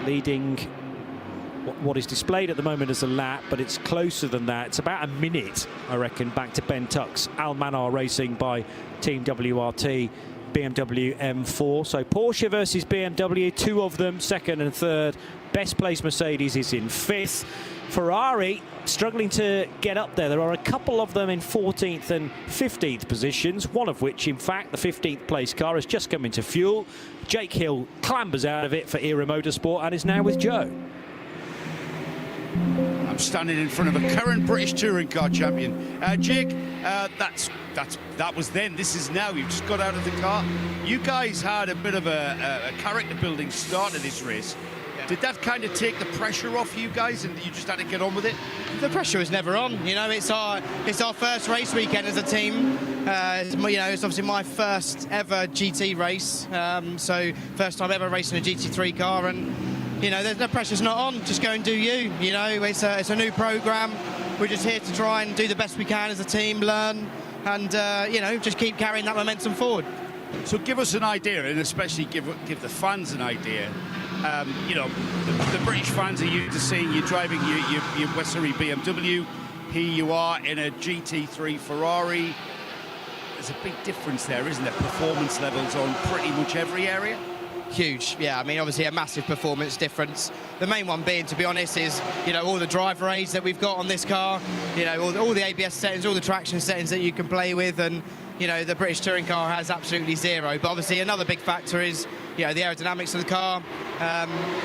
leading what is displayed at the moment as a lap, but it's closer than that. It's about a minute, I reckon, back to Ben Tuck's Al-Manar Racing by Team WRT, BMW M4. So Porsche versus BMW, two of them, second and third. Best placed Mercedes is in fifth. Ferrari struggling to get up there. There are a couple of them in 14th and 15th positions, one of which, in fact, the 15th place car has just come into fuel. Jake Hill clambers out of it for Era Motorsport and is now with Joe. I'm standing in front of a current British touring car champion. Jake, that was then. This is now. You've just got out of the car. You guys had a bit of a character building start to this race. Yeah. Did that kind of take the pressure off you guys, and you just had to get on with it? The pressure was never on. You know, it's our first race weekend as a team. It's obviously my first ever GT race. So first time ever racing a GT3 car, and you know, the pressure's not on. Just go and do you. You know, it's a new program. We're just here to try and do the best we can as a team, learn, and you know, just keep carrying that momentum forward. So give us an idea, and especially give the fans an idea. You know, the British fans are used to seeing you driving your Wessery BMW. Here you are in a GT3 Ferrari. There's a big difference there, isn't there? Performance levels on pretty much every area. Huge, yeah. I mean, obviously a massive performance difference. The main one being, to be honest, is, you know, all the driver aids that we've got on this car. You know, all the ABS settings, all the traction settings that you can play with, and you know, the British touring car has absolutely zero. But obviously another big factor is, you know, the aerodynamics of the car.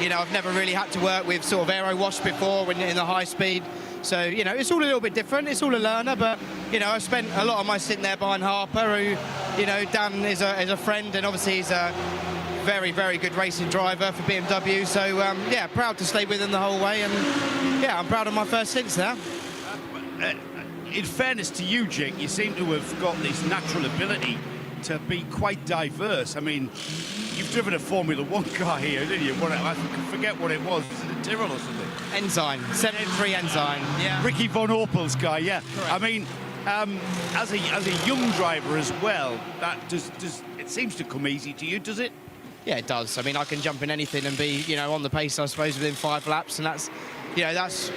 You know, I've never really had to work with sort of aero wash before when in the high speed. So, you know, it's all a little bit different. It's all a learner, but, you know, I've spent a lot of my sitting there behind Harper, who, you know, Dan is a friend, and obviously he's a very, very good racing driver for BMW. So, yeah, proud to stay with him the whole way, and, yeah, I'm proud of my first stints now. In fairness to you, Jake, you seem to have got this natural ability to be quite diverse. I mean, you've driven a Formula One car here, didn't you? I forget what it was. Was it a Tyrrell or something? Ensign, 73 Ensign. Yeah. Ricky Von Opel's car, yeah. Correct. I mean, as a young driver as well, that does it seems to come easy to you, does it? Yeah, it does. I mean, I can jump in anything and be, you know, on the pace, I suppose, within 5 laps, and that's, you know, that's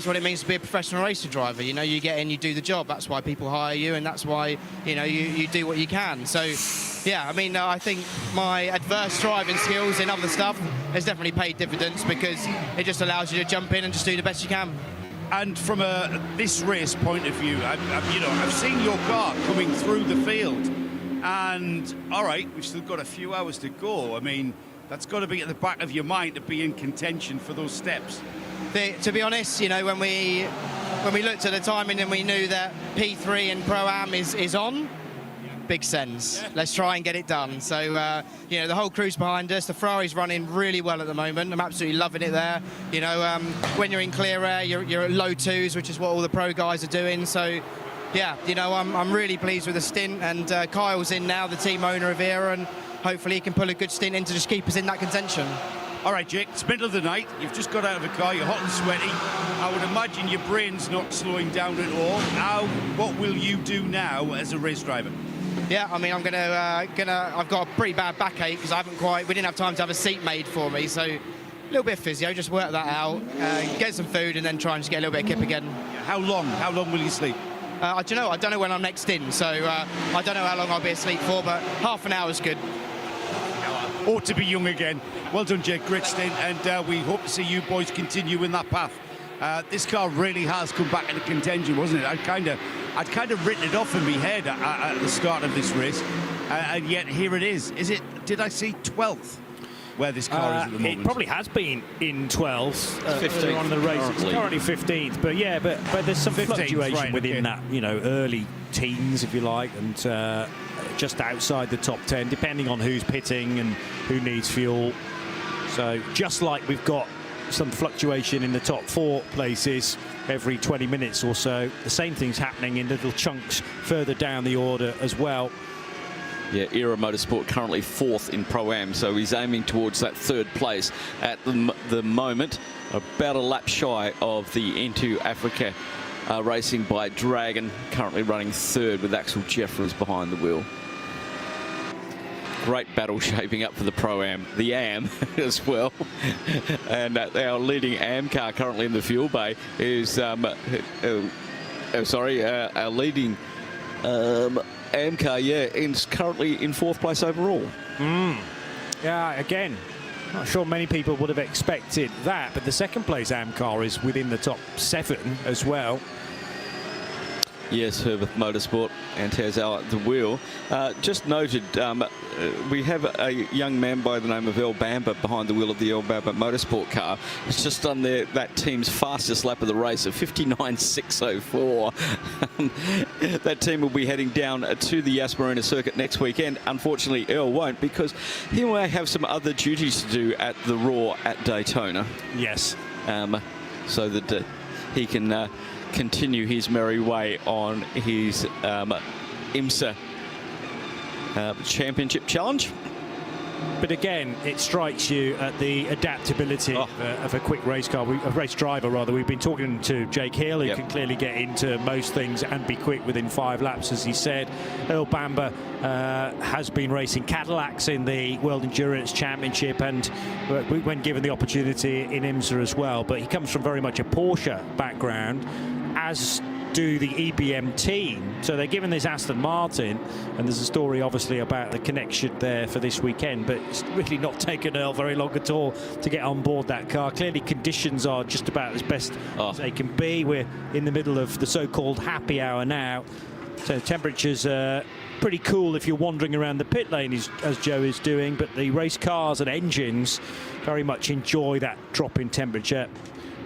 what it means to be a professional racer driver. You know, you get in, you do the job. That's why people hire you, and that's why, you know, you do what you can. So, yeah, I mean, I think my adverse driving skills in other stuff has definitely paid dividends, because it just allows you to jump in and just do the best you can. And from this race point of view, I've seen your car coming through the field, and all right, we've still got a few hours to go. I mean, that's got to be at the back of your mind to be in contention for those steps. To be honest, you know, when we looked at the timing and we knew that P3 and Pro-Am is on, big sense. Yeah. Let's try and get it done. So, you know, the whole crew's behind us. The Ferrari's running really well at the moment. I'm absolutely loving it there. You know, when you're in clear air, you're at low 2s, which is what all the pro guys are doing. So, yeah, you know, I'm really pleased with the stint. And Kyle's in now, the team owner of Era, and hopefully he can pull a good stint in to just keep us in that contention. All right, Jake, it's middle of the night. You've just got out of the car. You're hot and sweaty. I would imagine your brain's not slowing down at all. What will you do now as a race driver? Yeah, I mean, I'm I've got a pretty bad backache because we didn't have time to have a seat made for me. So a little bit of physio, just work that out, get some food, and then try and just get a little bit of kip again. Yeah, how long will you sleep? I don't know when I'm next in, so I don't know how long I'll be asleep for, but half an hour is good. Ought to be young again. Well done, Jake. Great stint, and we hope to see you boys continue in that path. This car really has come back into contention, wasn't it? I'd kind of written it off in my head at the start of this race, and yet here it is. Did I see 12th? Where this car is at the moment? It probably has been in 12th 15th on the race. It's currently 15th, but yeah, but there's some 15th, fluctuation within that, you know, early teens, if you like, and just outside the top 10, depending on who's pitting and who needs fuel. So just like we've got some fluctuation in the top 4 places every 20 minutes or so, the same thing's happening in little chunks further down the order as well. Yeah, Era Motorsport currently 4th in Pro-Am, so he's aiming towards that 3rd place at the moment, about a lap shy of the N2 Africa racing by Dragon, currently running 3rd with Axel Jeffers behind the wheel. great battle shaping up for the Pro-Am, the AM as well. And our leading AM car currently in the fuel bay is, our leading AM car, is currently in 4th place overall. Yeah, again, not sure many people would have expected that, but the 2nd place AM car is within the top 7 as well. Yes, Herbert Motorsport and Terzal at the wheel. Just noted, we have a young man by the name of El Bamba behind the wheel of the El Bamba Motorsport car. It's just done that team's fastest lap of the race of 59.604. That team will be heading down to the Yas Marina circuit next weekend. Unfortunately, Earl won't, because he may have some other duties to do at the Raw at Daytona. Yes. So that he can continue his merry way on his IMSA Championship Challenge. But again, it strikes you at the adaptability of a quick race car, a race driver rather. We've been talking to Jake Hill, who can clearly get into most things and be quick within 5 laps, as he said. Earl Bamba has been racing Cadillacs in the World Endurance Championship, and when given the opportunity in IMSA as well. But he comes from very much a Porsche background, as do the EBM team. So they're given this Aston Martin, and there's a story obviously about the connection there for this weekend, but it's really not taken Earl very long at all to get on board that car. Clearly conditions are just about as best as they can be. We're in the middle of the so-called happy hour now, so temperatures are pretty cool if you're wandering around the pit lane, as Joe is doing, but the race cars and engines very much enjoy that drop in temperature,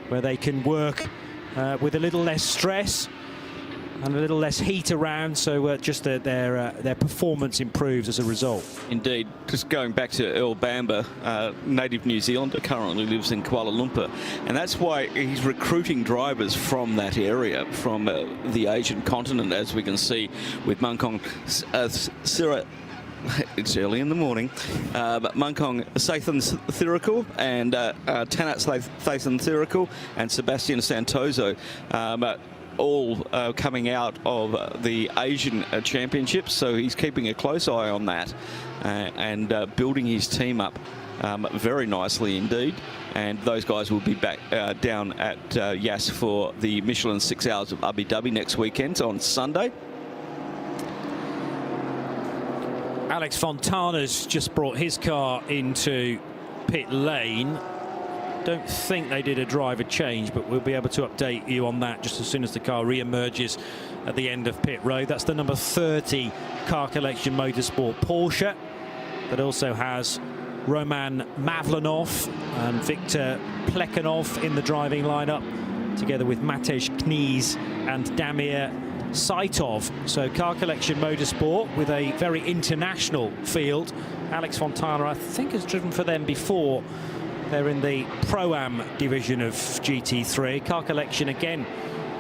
where they can work with a little less stress and a little less heat around, so just their performance improves as a result. Indeed. Just going back to Earl Bamba, native New Zealander, currently lives in Kuala Lumpur, and that's why he's recruiting drivers from that area, from the Asian continent, as we can see with Munkong Sira. It's early in the morning, but Munkong Sathan Thirikul and Tanat Sathan Thirikul and Sebastian Santoso, all coming out of the Asian Championships, so he's keeping a close eye on that and building his team up very nicely indeed. And those guys will be back down at Yas for the Michelin 6 Hours of Abu Dhabi next weekend on Sunday. Alex Fontana's just brought his car into pit lane. Don't think they did a driver change, but we'll be able to update you on that just as soon as the car re-emerges at the end of pit road. That's the number 30 Car Collection Motorsport Porsche that also has Roman Mavlanov and Viktor Plekhanov in the driving lineup, together with Matej Kniz and Damir Saitov. So Car Collection Motorsport with a very international field. Alex Fontana, I think, has driven for them before. They're in the Pro-Am division of GT3. Car Collection, again,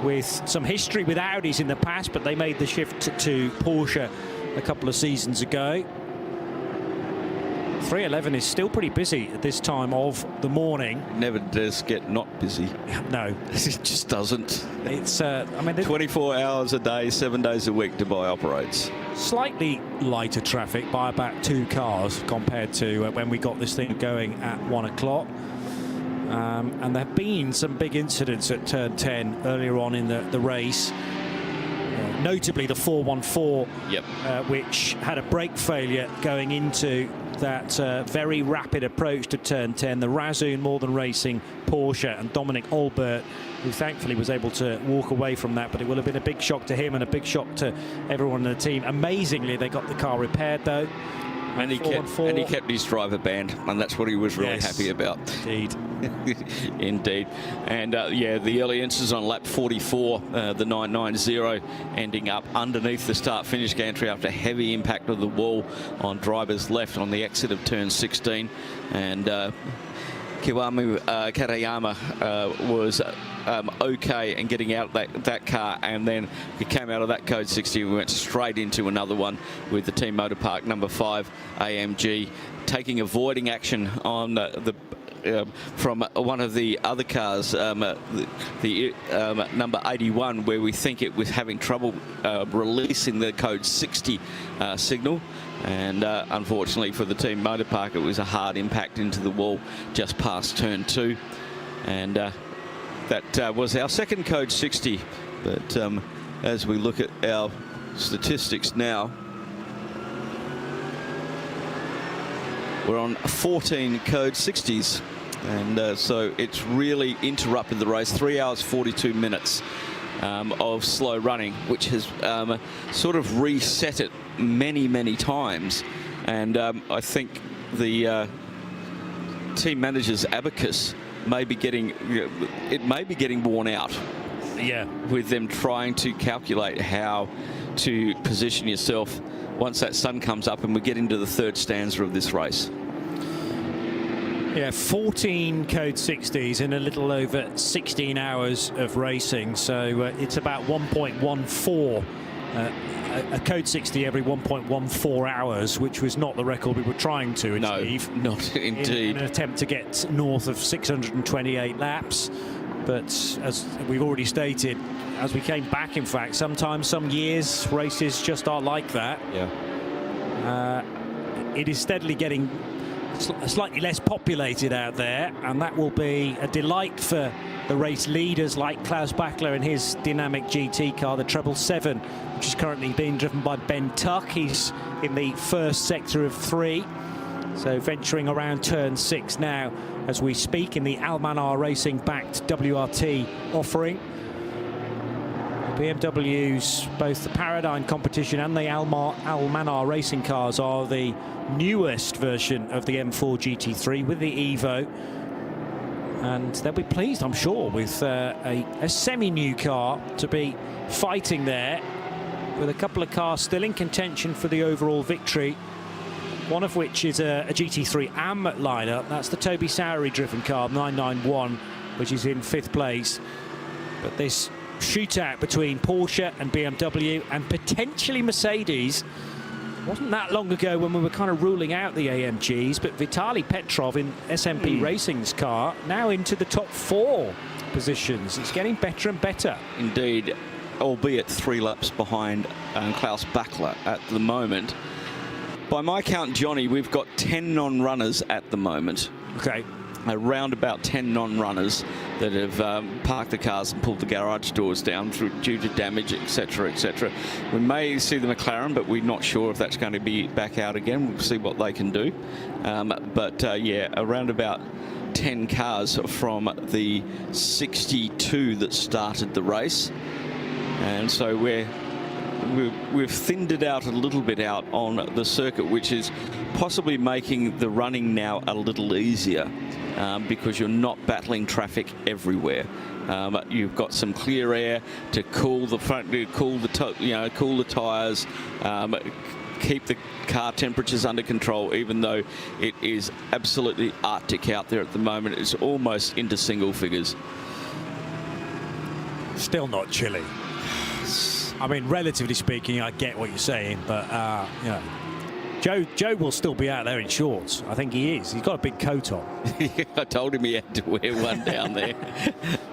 with some history with Audis in the past, but they made the shift to Porsche a couple of seasons ago. 311 is still pretty busy at this time of the morning. Never does get not busy. No. It just doesn't. It's, I mean, 24 hours a day, 7 days a week Dubai operates. Slightly lighter traffic by about 2 cars compared to when we got this thing going at 1 o'clock. And there have been some big incidents at turn 10 earlier on in the race. Notably the 414, which had a brake failure going into that very rapid approach to turn 10. The Razzoon Northern Racing Porsche and Dominic Olbert, who thankfully was able to walk away from that, but it will have been a big shock to him and a big shock to everyone in the team. Amazingly, they got the car repaired though. And he kept his driver banned, and that's what he was really happy about. Indeed. Indeed. And yeah, the early incidents on lap 44, the 990, ending up underneath the start-finish gantry after heavy impact of the wall on driver's left on the exit of turn 16. And Kiwami Katayama was okay and getting out that car, and then he came out of that code 60 and went straight into another one with the Team Motor Park number 5 AMG taking avoiding action on the from one of the other cars, the number 81, where we think it was having trouble releasing the code 60 signal. And unfortunately for the team motor park, it was a hard impact into the wall just past turn 2. And that was our second code 60. But as we look at our statistics now, we're on 14 code 60s. And so it's really interrupted the race. 3 hours 42 minutes of slow running, which has sort of reset it many times. And I think the team manager's abacus may be getting worn out. Yeah, with them trying to calculate how to position yourself once that sun comes up and we get into the third stanza of this race. Yeah, 14 code 60s in a little over 16 hours of racing. So it's about 1.14, a code 60 every 1.14 hours, which was not the record we were trying to achieve. No, not indeed. In an attempt to get north of 628 laps. But as we've already stated, as we came back, in fact, sometimes, some years, races just are like that. Yeah. It is steadily getting slightly less populated out there, and that will be a delight for the race leaders like Klaus Bachler and his dynamic GT car, the 777, which is currently being driven by Ben Tuck. He's in the first sector of 3, so venturing around turn 6 now as we speak in the Almanar Racing backed WRT offering. BMW's, both the Paradigm competition and the Almanar racing cars, are the newest version of the M4 GT3 with the Evo, and they'll be pleased, I'm sure, with a semi-new car to be fighting there, with a couple of cars still in contention for the overall victory, one of which is a GT3 AM lineup. That's the Toby Sowery driven car, 991, which is in 5th place. But this shootout between Porsche and BMW and potentially Mercedes wasn't that long ago when we were kind of ruling out the AMGs, but Vitaly Petrov in SMP Racing's car now into the top 4 positions. It's getting better and better. Indeed, albeit 3 laps behind Klaus Bachler at the moment. By my count, Johnny, we've got 10 non-runners at the moment. Okay. Around about 10 non-runners that have parked the cars and pulled the garage doors down due to damage, etc., etc. We may see the McLaren, but we're not sure if that's going to be back out again. We'll see what they can do. Yeah, around about 10 cars from the 62 that started the race. And so we've thinned it out a little bit out on the circuit, which is possibly making the running now a little easier because you're not battling traffic everywhere. You've got some clear air to cool the front, to cool the tyres, keep the car temperatures under control, even though it is absolutely Arctic out there at the moment. It's almost into single figures. Still not chilly. I mean, relatively speaking, I get what you're saying, but you know, Joe will still be out there in shorts. I think he is. He's got a big coat on. I told him he had to wear one down there.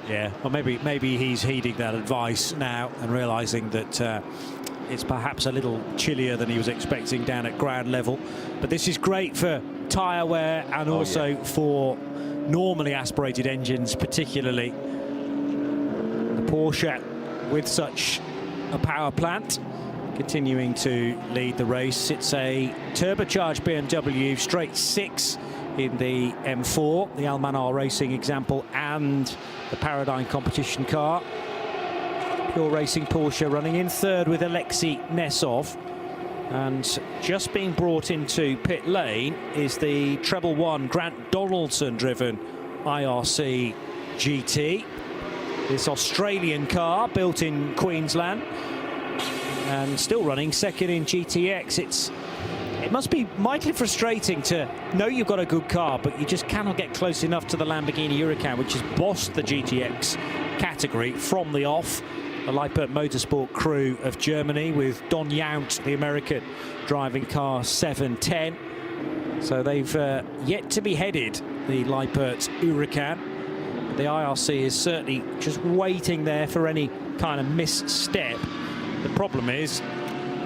Yeah, or maybe he's heeding that advice now and realising that it's perhaps a little chillier than he was expecting down at ground level. But this is great for tyre wear and also for normally aspirated engines, particularly. The Porsche with such a power plant continuing to lead the race. It's a turbocharged BMW straight 6 in the M4, the Almanar Racing example, and the Paradigm competition car. Pure Racing Porsche running in 3rd with Alexei Nesov, and just being brought into pit lane is the treble 1 Grant Donaldson driven IRC GT. This Australian car built in Queensland and still running 2nd in GTX. It must be mightily frustrating to know you've got a good car, but you just cannot get close enough to the Lamborghini Huracan, which has bossed the GTX category from the off. The Lippert Motorsport crew of Germany with Don Yount, the American, driving car 710. So they've yet to be headed, the Liepert Huracan. The IRC is certainly just waiting there for any kind of misstep. The problem is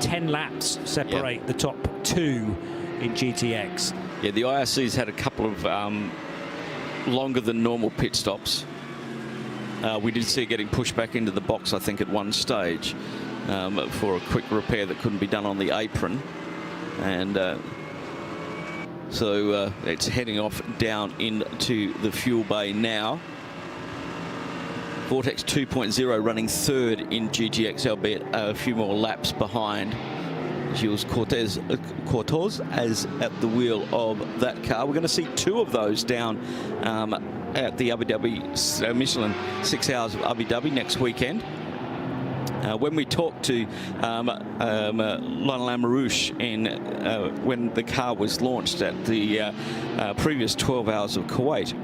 10 laps separate the top 2 in GTX. Yeah, the IRC's had a couple of longer than normal pit stops. We did see it getting pushed back into the box, I think, at one stage for a quick repair that couldn't be done on the apron. And so it's heading off down into the fuel bay now. Vortex 2.0 running third in GTX, albeit a few more laps behind Gilles Cortez as at the wheel of that car. We're going to see 2 of those down at the Abu Dhabi Michelin 6 Hours of Abu Dhabi next weekend. When we talked to Lionel Amarouche when the car was launched at the previous 12 Hours of Kuwait,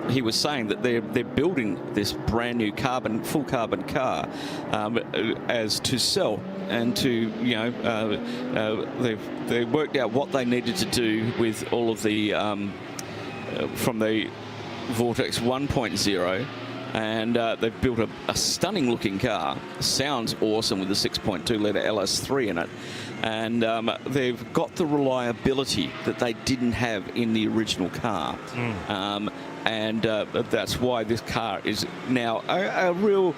he was saying that they're building this brand new full carbon car as to sell, and to, you know, they've worked out what they needed to do with all of the from the Vortex 1.0. And they've built a stunning looking car. Sounds awesome with the 6.2 litre LS3 in it. And they've got the reliability that they didn't have in the original car. And that's why this car is now a real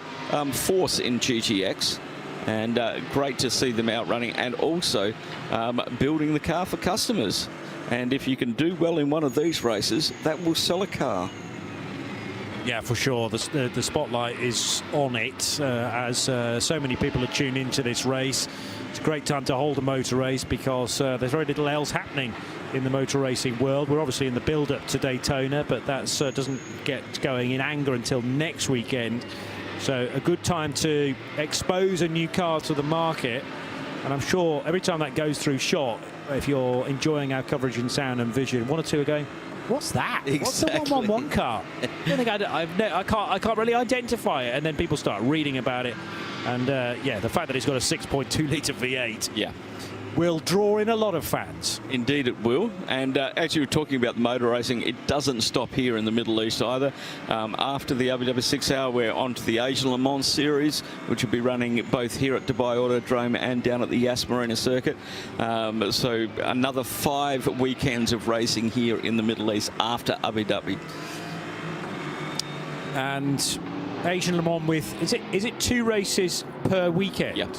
force in GTX. And great to see them out running and also building the car for customers. And if you can do well in one of these races, that will sell a car. Yeah, for sure. The spotlight is on it as so many people are tuned into this race. It's a great time to hold a motor race because there's very little else happening in the motor racing world. We're obviously in the build-up to Daytona, but that doesn't get going in anger until next weekend. So a good time to expose a new car to the market. And I'm sure every time that goes through shot, if you're enjoying our coverage in sound and vision, 1 or 2 are going, what's that? Exactly. What's the 111 car? I can't really identify it. And then people start reading about it. And yeah, the fact that it's got a 6.2 litre V8 will draw in a lot of fans. Indeed it will. And as you were talking about the motor racing, it doesn't stop here in the Middle East either. After the Abu Dhabi 6 Hour, we're on to the Asian Le Mans series, which will be running both here at Dubai Autodrome and down at the Yas Marina circuit. So another 5 weekends of racing here in the Middle East after Abu Dhabi. And Asian Le Mans with, is it 2 races per weekend? Yep.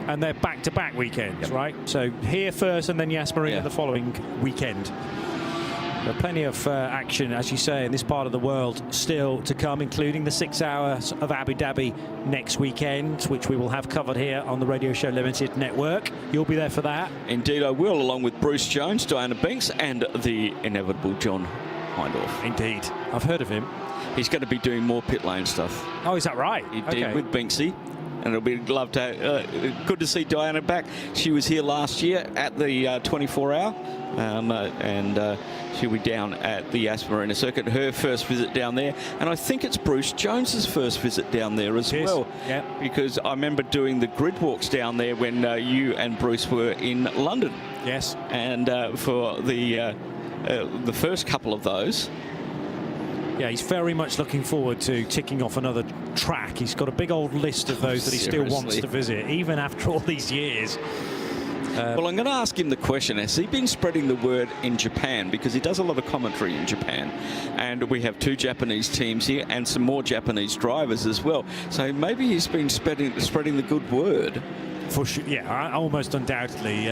And they're back-to-back weekends, right? So here first and then Yas Marina the following weekend. There are plenty of action, as you say, in this part of the world still to come, including the 6 Hours of Abu Dhabi next weekend, which we will have covered here on the Radio Show Limited network. You'll be there for that. Indeed I will, along with Bruce Jones, Diana Binks and the inevitable John Hindorf. Indeed. I've heard of him. He's going to be doing more pit lane stuff. Oh, is that right? He did with Binksy. And it'll be good to see Diana back. She was here last year at the 24 Hour, and she'll be down at the Yas Marina circuit, her first visit down there. And I think it's Bruce Jones's first visit down there as well. Yeah. Because I remember doing the grid walks down there when you and Bruce were in London. Yes. And for the first couple of those. Yeah, he's very much looking forward to ticking off another track. He's got a big old list of those that he still wants to visit, even after all these years. Well, I'm going to ask him the question, has he been spreading the word in Japan? Because he does a lot of commentary in Japan. And we have 2 Japanese teams here and some more Japanese drivers as well. So maybe he's been spreading the good word. For sure, yeah, almost undoubtedly.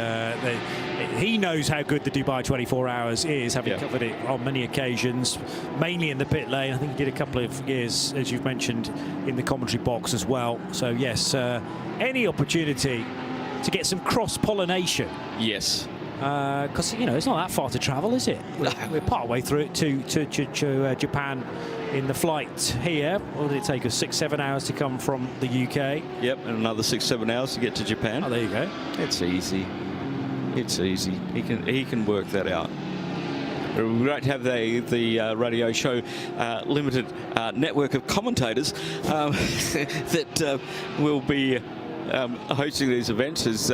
He knows how good the Dubai 24 Hours is, having covered it on many occasions, mainly in the pit lane. I think he did a couple of years, as you've mentioned, in the commentary box as well. So, yes, any opportunity to get some cross-pollination. Yes. Because, you know, it's not that far to travel, is it? We're part way through it to Japan in the flight here. What did it take us? 6-7 hours to come from the UK? Yep, and another 6-7 hours to get to Japan. Oh, there you go. It's easy. It's easy. He can work that out. Great to have the Radio Show Limited network of commentators that will be hosting these events as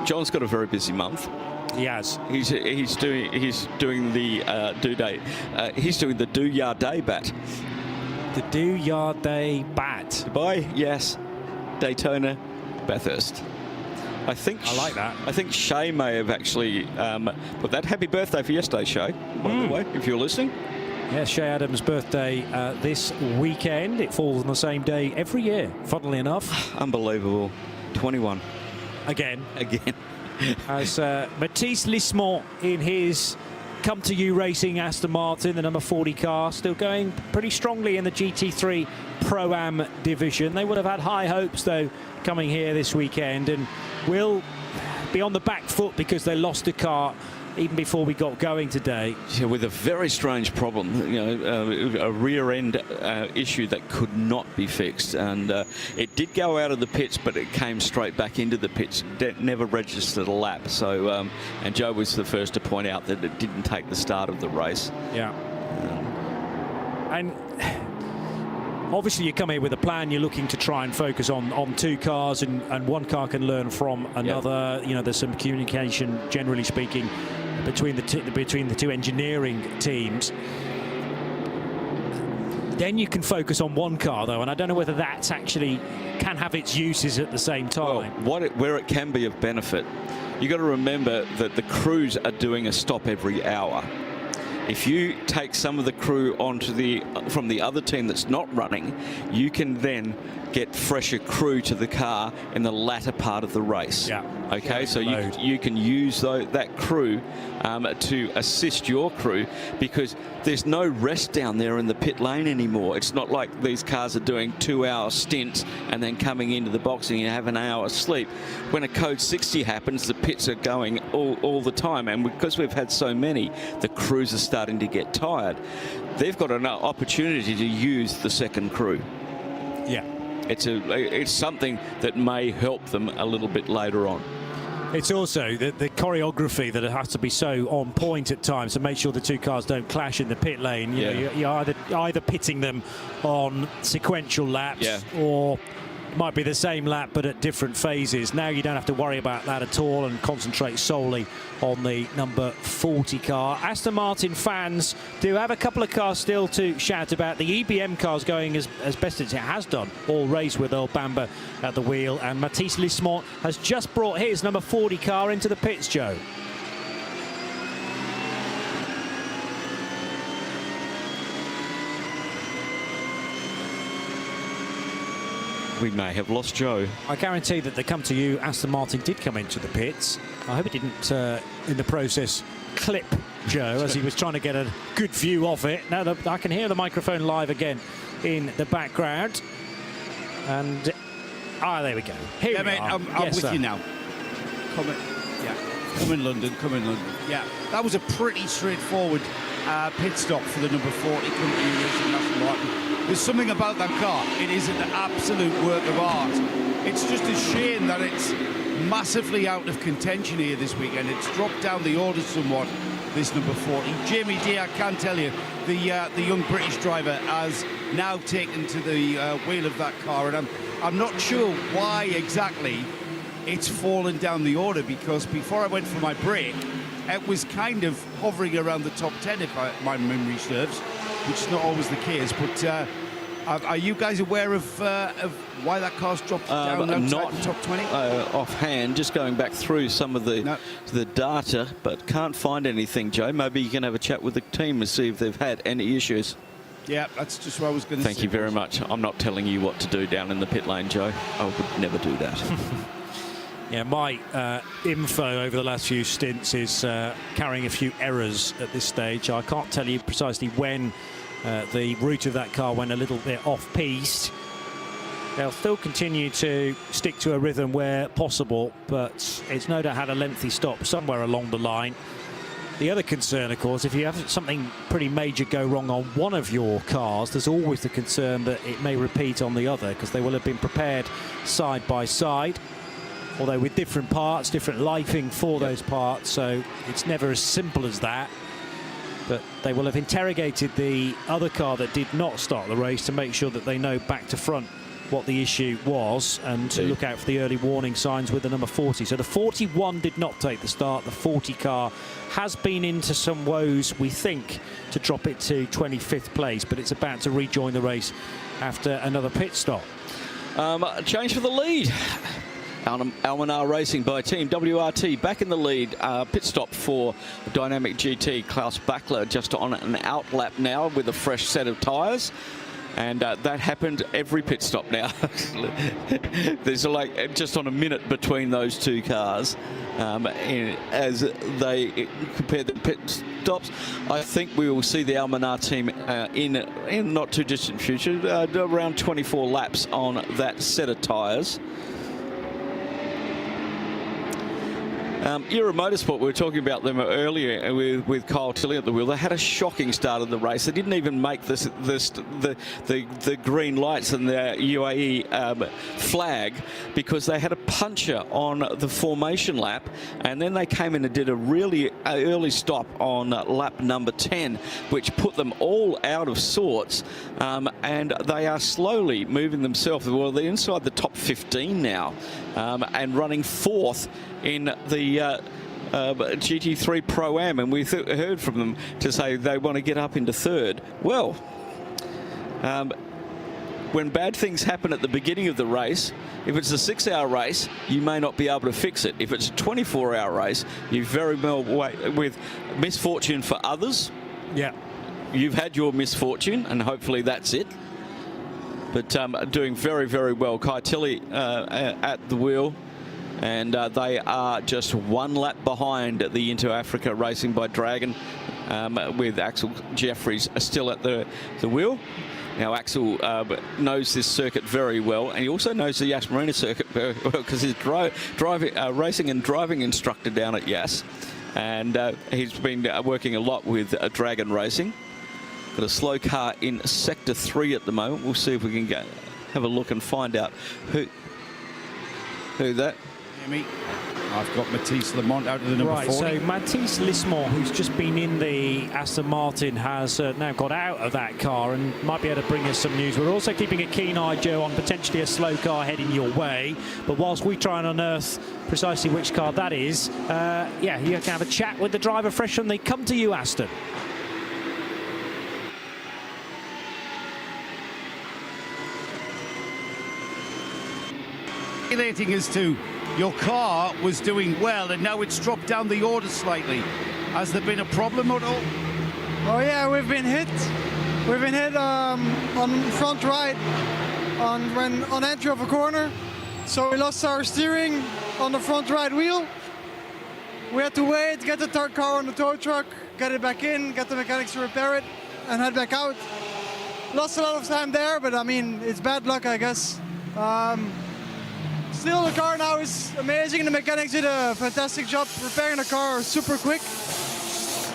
John's got a very busy month. He has. He's doing the he's doing the Do Ya Day bat. The Do Ya Day bat. Dubai, yes. Daytona, Bathurst. I like that. I think Shay may have actually put that. Happy birthday for yesterday, Shay, by the way, if you're listening. Yeah, Shay Adams' birthday this weekend. It falls on the same day every year, funnily enough. Unbelievable. 21. Again. As Matisse Lismont in his Come To You Racing Aston Martin, the number 40 car, still going pretty strongly in the GT3 Pro-Am division. They would have had high hopes, though, coming here this weekend, and will be on the back foot because they lost a car even before we got going today. Yeah, with a very strange problem, a rear end issue that could not be fixed, and it did go out of the pits, but it came straight back into the pits. Never registered a lap. So, and Joe was the first to point out that it didn't take the start of the race. Yeah. And obviously you come here with a plan. You're looking to try and focus on two cars, and one car can learn from another. You know, there's some communication, generally speaking, between the two engineering teams. Then you can focus on one car, though, and I don't know whether that's actually can have its uses at the same time. Well, where it can be of benefit, you got to remember that the crews are doing a stop every hour. If you take some of the crew from the other team that's not running, you can then get fresher crew to the car in the latter part of the race. Yeah. Okay, so you can use that crew to assist your crew, because there's no rest down there in the pit lane anymore. It's not like these cars are doing 2-hour stints and then coming into the box and you have an hour's sleep. When a code 60 happens, the pits are going all the time, and because we've had so many, the crews are starting to get tired. They've got an opportunity to use the second crew. Yeah. It's something that may help them a little bit later on. It's also the choreography that it has to be so on point at times to make sure the two cars don't clash in the pit lane. You're either pitting them on sequential laps, or it might be the same lap but at different phases. Now you don't have to worry about that at all and concentrate solely on the number 40 car. Aston Martin fans do have a couple of cars still to shout about. The EBM car's going as best as it has done all race, with Earl Bamber at the wheel, and Matisse Lismont has just brought his number 40 car into the pits, Joe. We may have lost Joe. I guarantee that the Come To You Aston Martin did come into the pits. I hope it didn't, in the process, clip Joe as he was trying to get a good view of it. Now I can hear the microphone live again in the background. And, there we go. Here we are. I'm with you now. Come in London. Yeah, that was a pretty straightforward pit stop for the number 40 company racing Aston Martin. There's something about that car. It is an absolute work of art. It's just a shame that it's massively out of contention here this weekend. It's dropped down the order somewhat, this number 40. Jamie D, I can tell you, the young British driver has now taken to the wheel of that car, and I'm not sure why exactly it's fallen down the order, because before I went for my break, it was kind of hovering around the top 10, if my memory serves, which is not always the case. But are you guys aware of why that car's dropped down outside the top 20? Offhand, just going back through some of the data, but can't find anything, Joe. Maybe you can have a chat with the team and see if they've had any issues. Yeah, that's just what I was going to say. Thank you very much. I'm not telling you what to do down in the pit lane, Joe. I would never do that. Yeah, my info over the last few stints is carrying a few errors at this stage. I can't tell you precisely when the route of that car went a little bit off-piste. They'll still continue to stick to a rhythm where possible, but it's no doubt had a lengthy stop somewhere along the line. The other concern, of course, if you have something pretty major go wrong on one of your cars, there's always the concern that it may repeat on the other, because they will have been prepared side by side, although with different parts, different lifing for those parts, so it's never as simple as that. But they will have interrogated the other car that did not start the race to make sure that they know back to front what the issue was and to look out for the early warning signs with the number 40. So the 41 did not take the start. The 40 car has been into some woes, we think, to drop it to 25th place, but it's about to rejoin the race after another pit stop. Change for the lead. Almanar Racing by Team WRT back in the lead. Pit stop for Dynamic GT. Klaus Bachler just on an out lap now with a fresh set of tyres. And that happened every pit stop now. There's like just on a minute between those two cars as they compare the pit stops. I think we will see the Almanar team in not too distant future, around 24 laps on that set of tyres. Era Motorsport, we were talking about them earlier with Kyle Tilley at the wheel. They had a shocking start of the race. They didn't even make the green lights and the UAE flag because they had a puncher on the formation lap, and then they came in and did a really early stop on lap number 10, which put them all out of sorts, and they are slowly moving themselves. Well, they're inside the top 15 now, and running fourth in the GT3 Pro-Am, and we heard from them to say they want to get up into third. Well, when bad things happen at the beginning of the race, if it's a 6-hour race, you may not be able to fix it. If it's a 24-hour race, you very well with misfortune for others. Yeah, you've had your misfortune, and hopefully that's it. But doing very, very well. Kai Tilley at the wheel. And they are just one lap behind the Into Africa Racing by Dragon, with Axel Jeffries still at the wheel. Now, Axel knows this circuit very well, and he also knows the Yas Marina circuit very well because he's racing and driving instructor down at Yas. And he's been working a lot with Dragon Racing. Got a slow car in Sector 3 at the moment. We'll see if we can have a look and find out who that... I've got Matisse Lemont out of the number 40. So Matisse Lismont, who's just been in the Aston Martin, has now got out of that car and might be able to bring us some news. We're also keeping a keen eye, Joe, on potentially a slow car heading your way. But whilst we try and unearth precisely which car that is, yeah, you can have a chat with the driver fresh when they come to you, Aston. As to your car was doing well and now it's dropped down the order slightly. Has there been a problem at all? Oh yeah, we've been hit. We've been hit on front right on entry of a corner. So we lost our steering on the front right wheel. We had to wait, get the third car on the tow truck, get it back in, get the mechanics to repair it, and head back out. Lost a lot of time there, but I mean, it's bad luck, I guess. Still, the car now is amazing. The mechanics did a fantastic job repairing the car super quick.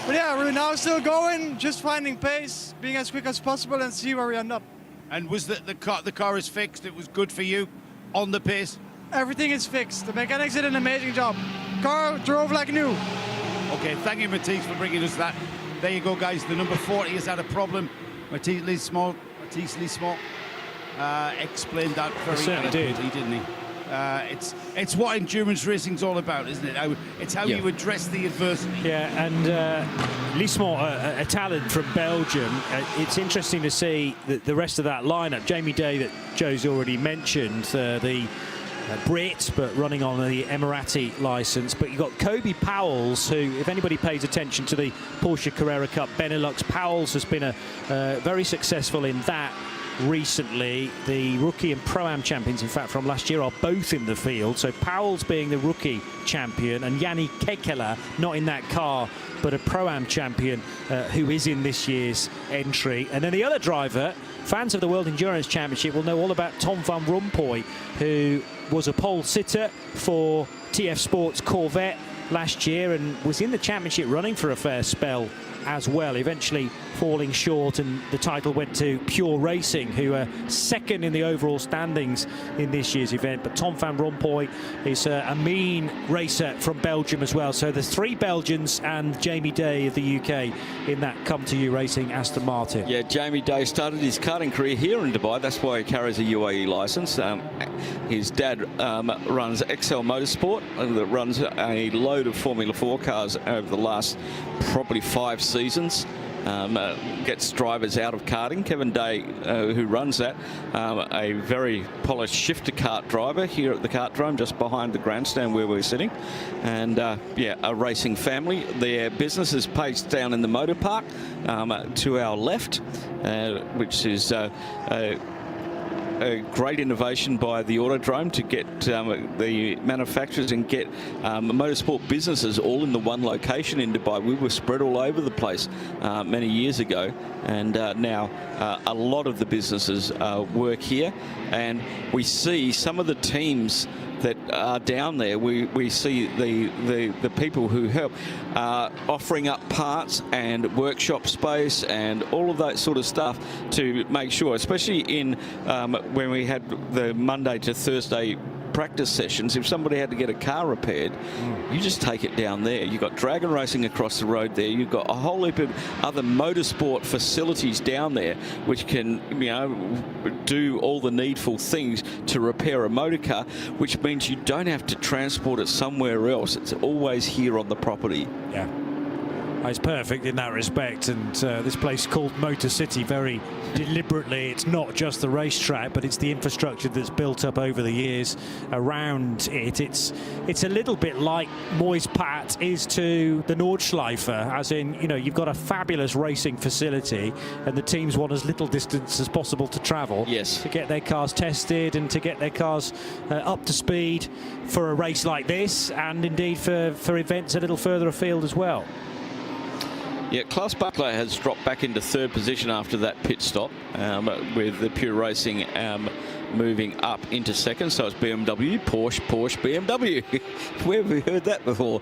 But yeah, we're now still going, just finding pace, being as quick as possible, and see where we end up. And was the car is fixed? It was good for you on the pace? Everything is fixed. The mechanics did an amazing job. Car drove like new. Okay, thank you, Matisse, for bringing us that. There you go, guys. The number 40 has had a problem. Matisse Lismont explained that very eloquently, didn't he? It's what endurance racing's all about, isn't it? It's how you address the adversity. Yeah, and Lismont, a talent from Belgium. It's interesting to see the rest of that lineup. Jamie Day, that Joe's already mentioned, the Brit, but running on the Emirati license. But you've got Kobe Powells, who, if anybody pays attention to the Porsche Carrera Cup Benelux, Powells has been very successful in that recently. The rookie and Pro-Am champions, in fact, from last year are both in the field. So Powell's being the rookie champion and Yanni Kekela not in that car, but a Pro-Am champion who is in this year's entry. And then the other driver, fans of the World Endurance Championship will know all about Tom van Rompuy, who was a pole sitter for TF Sports Corvette last year and was in the championship running for a fair spell as well, eventually falling short, and the title went to Pure Racing, who are second in the overall standings in this year's event. But Tom van Rompuy is a mean racer from Belgium as well. So there's 3 Belgians and Jamie Day of the UK in that Come To You Racing Aston Martin. Yeah, Jamie Day started his karting career here in Dubai. That's why he carries a UAE licence. His dad runs XL Motorsport, that runs a load of Formula 4 cars over the last probably 5 seasons. Gets drivers out of karting. Kevin Day, who runs that, a very polished shifter kart driver here at the kartdrome just behind the grandstand where we're sitting. And yeah, a racing family. Their business is based down in the motor park to our left, which is a great innovation by the Autodrome to get the manufacturers and get motorsport businesses all in the one location in Dubai. We were spread all over the place many years ago, and now a lot of the businesses work here, and we see some of the teams that are down there. We see the people who help offering up parts and workshop space and all of that sort of stuff to make sure, especially in when we had the Monday to Thursday practice sessions, if somebody had to get a car repaired, you just take it down there. You've got Dragon Racing across the road there. You've got a whole heap of other motorsport facilities down there which can, you know, do all the needful things to repair a motor car, which means you don't have to transport it somewhere else. It's always here on the property. Yeah. It's perfect in that respect, and this place called Motor City, very deliberately, it's not just the racetrack, but it's the infrastructure that's built up over the years around it. It's a little bit like Mooy's Pat is to the Nordschleife, as in, you know, you've got a fabulous racing facility and the teams want as little distance as possible to travel, yes, to get their cars tested and to get their cars up to speed for a race like this, and indeed for events a little further afield as well. Yeah, Klaus Buckler has dropped back into 3rd position after that pit stop, with the Pure Racing moving up into 2nd. So it's BMW, Porsche, BMW. Where have we heard that before?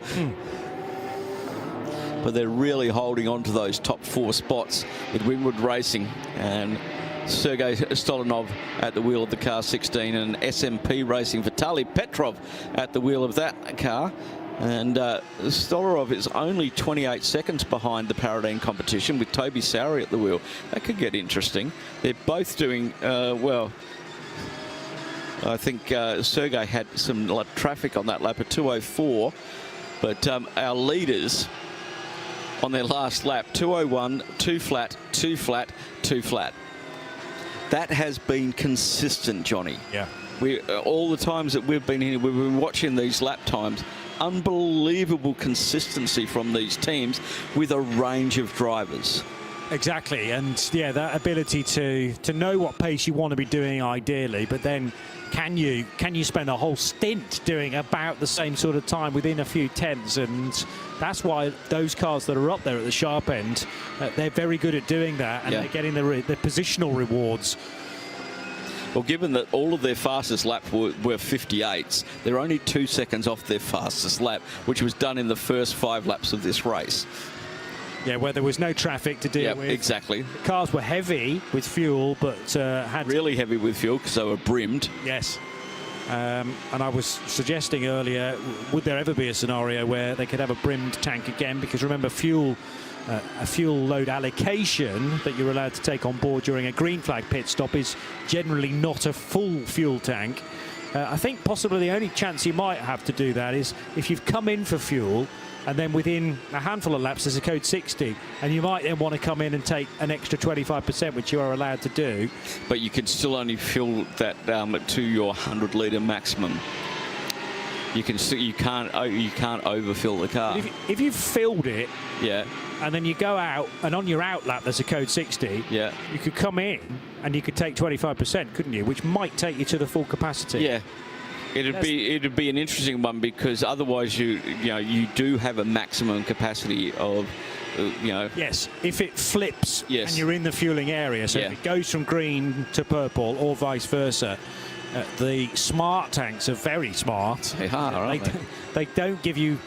But they're really holding on to those top 4 spots with Winwood Racing and Sergei Stolanov at the wheel of the car 16, and SMP Racing, Vitaly Petrov at the wheel of that car. And Stolarov is only 28 seconds behind the Paradine competition with Toby Sowry at the wheel. That could get interesting. They're both doing well. I think Sergei had some traffic on that lap at 2:04, but our leaders on their last lap, 2:01, 2 flat, 2 flat, 2 flat. That has been consistent, Johnny. Yeah. All the times that we've been here, we've been watching these lap times. Unbelievable consistency from these teams with a range of drivers. Exactly, and yeah, that ability to know what pace you want to be doing ideally, but then can you spend a whole stint doing about the same sort of time within a few tenths? And that's why those cars that are up there at the sharp end, they're very good at doing that, and they're getting the positional rewards. Well, given that all of their fastest laps were 58s, they're only 2 seconds off their fastest lap, which was done in the first 5 laps of this race. Yeah, where there was no traffic to deal with. Exactly. The cars were heavy with fuel, but had really heavy with fuel because they were brimmed. Yes. And I was suggesting earlier, would there ever be a scenario where they could have a brimmed tank again? Because remember, a fuel load allocation that you're allowed to take on board during a green flag pit stop is generally not a full fuel tank. I think possibly the only chance you might have to do that is if you've come in for fuel and then within a handful of laps there's a code 60, and you might then want to come in and take an extra 25%, which you are allowed to do. But you can still only fuel that to your 100-litre maximum. You can't overfill the car. If you've filled it, yeah, and then you go out, and on your out lap there's a code 60, yeah, you could come in and you could take 25%, couldn't you? Which might take you to the full capacity. Yeah. It'd be an interesting one, because otherwise you do have a maximum capacity of Yes, if it flips, yes, and you're in the fueling area, so if it goes from green to purple or vice versa. The smart tanks are very smart. They are, aren't they? They don't give you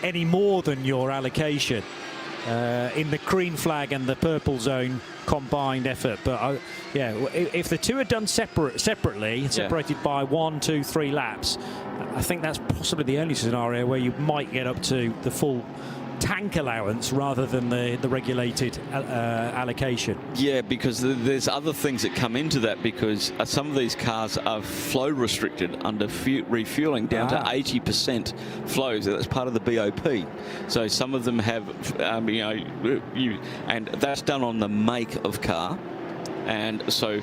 any more than your allocation in the green flag and the purple zone combined effort. But yeah, if the two are done separately, separated by 1, 2, 3 laps, I think that's possibly the only scenario where you might get up to the full tank allowance rather than the regulated allocation. Yeah, because there's other things that come into that, because some of these cars are flow restricted under refueling down to 80% flow. So that's part of the BOP. So some of them have, and that's done on the make of car. And so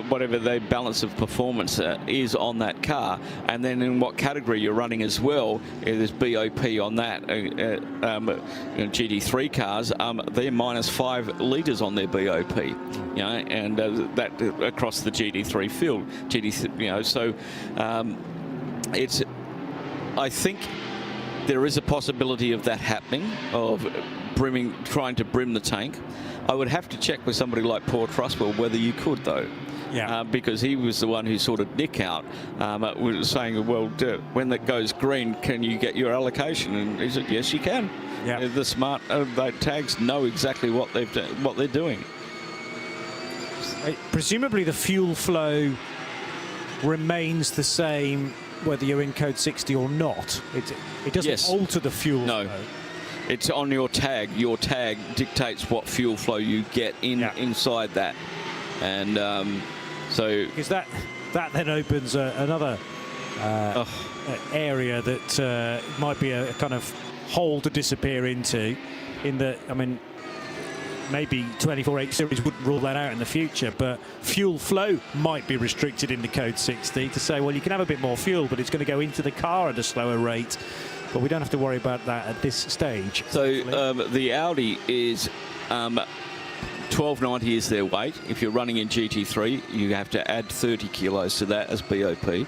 whatever the balance of performance is on that car, and then in what category you're running as well, there's BOP on that. GT3 cars, they're -5 litres on their BOP, and that across the GT3 field. So it's, I think there is a possibility of that happening, of trying to brim the tank. I would have to check with somebody like Paul Trustwell whether you could, though. Yeah. Because he was the one who sorted Nick out, was saying, well, when that goes green, can you get your allocation? And he said, yes, you can. Yeah. The smart tags know exactly what they're doing. Presumably the fuel flow remains the same whether you're in code 60 or not. It doesn't alter the fuel flow. It's on your tag. Your tag dictates what fuel flow you get inside that, and so because that then opens another area that might be a kind of hole to disappear into. In that, I mean, maybe 24H series wouldn't rule that out in the future, but fuel flow might be restricted into code 60 to say, well, you can have a bit more fuel, but it's going to go into the car at a slower rate. But we don't have to worry about that at this stage. So the Audi is 1290 is their weight. If you're running in GT3, you have to add 30 kilos to that as BOP.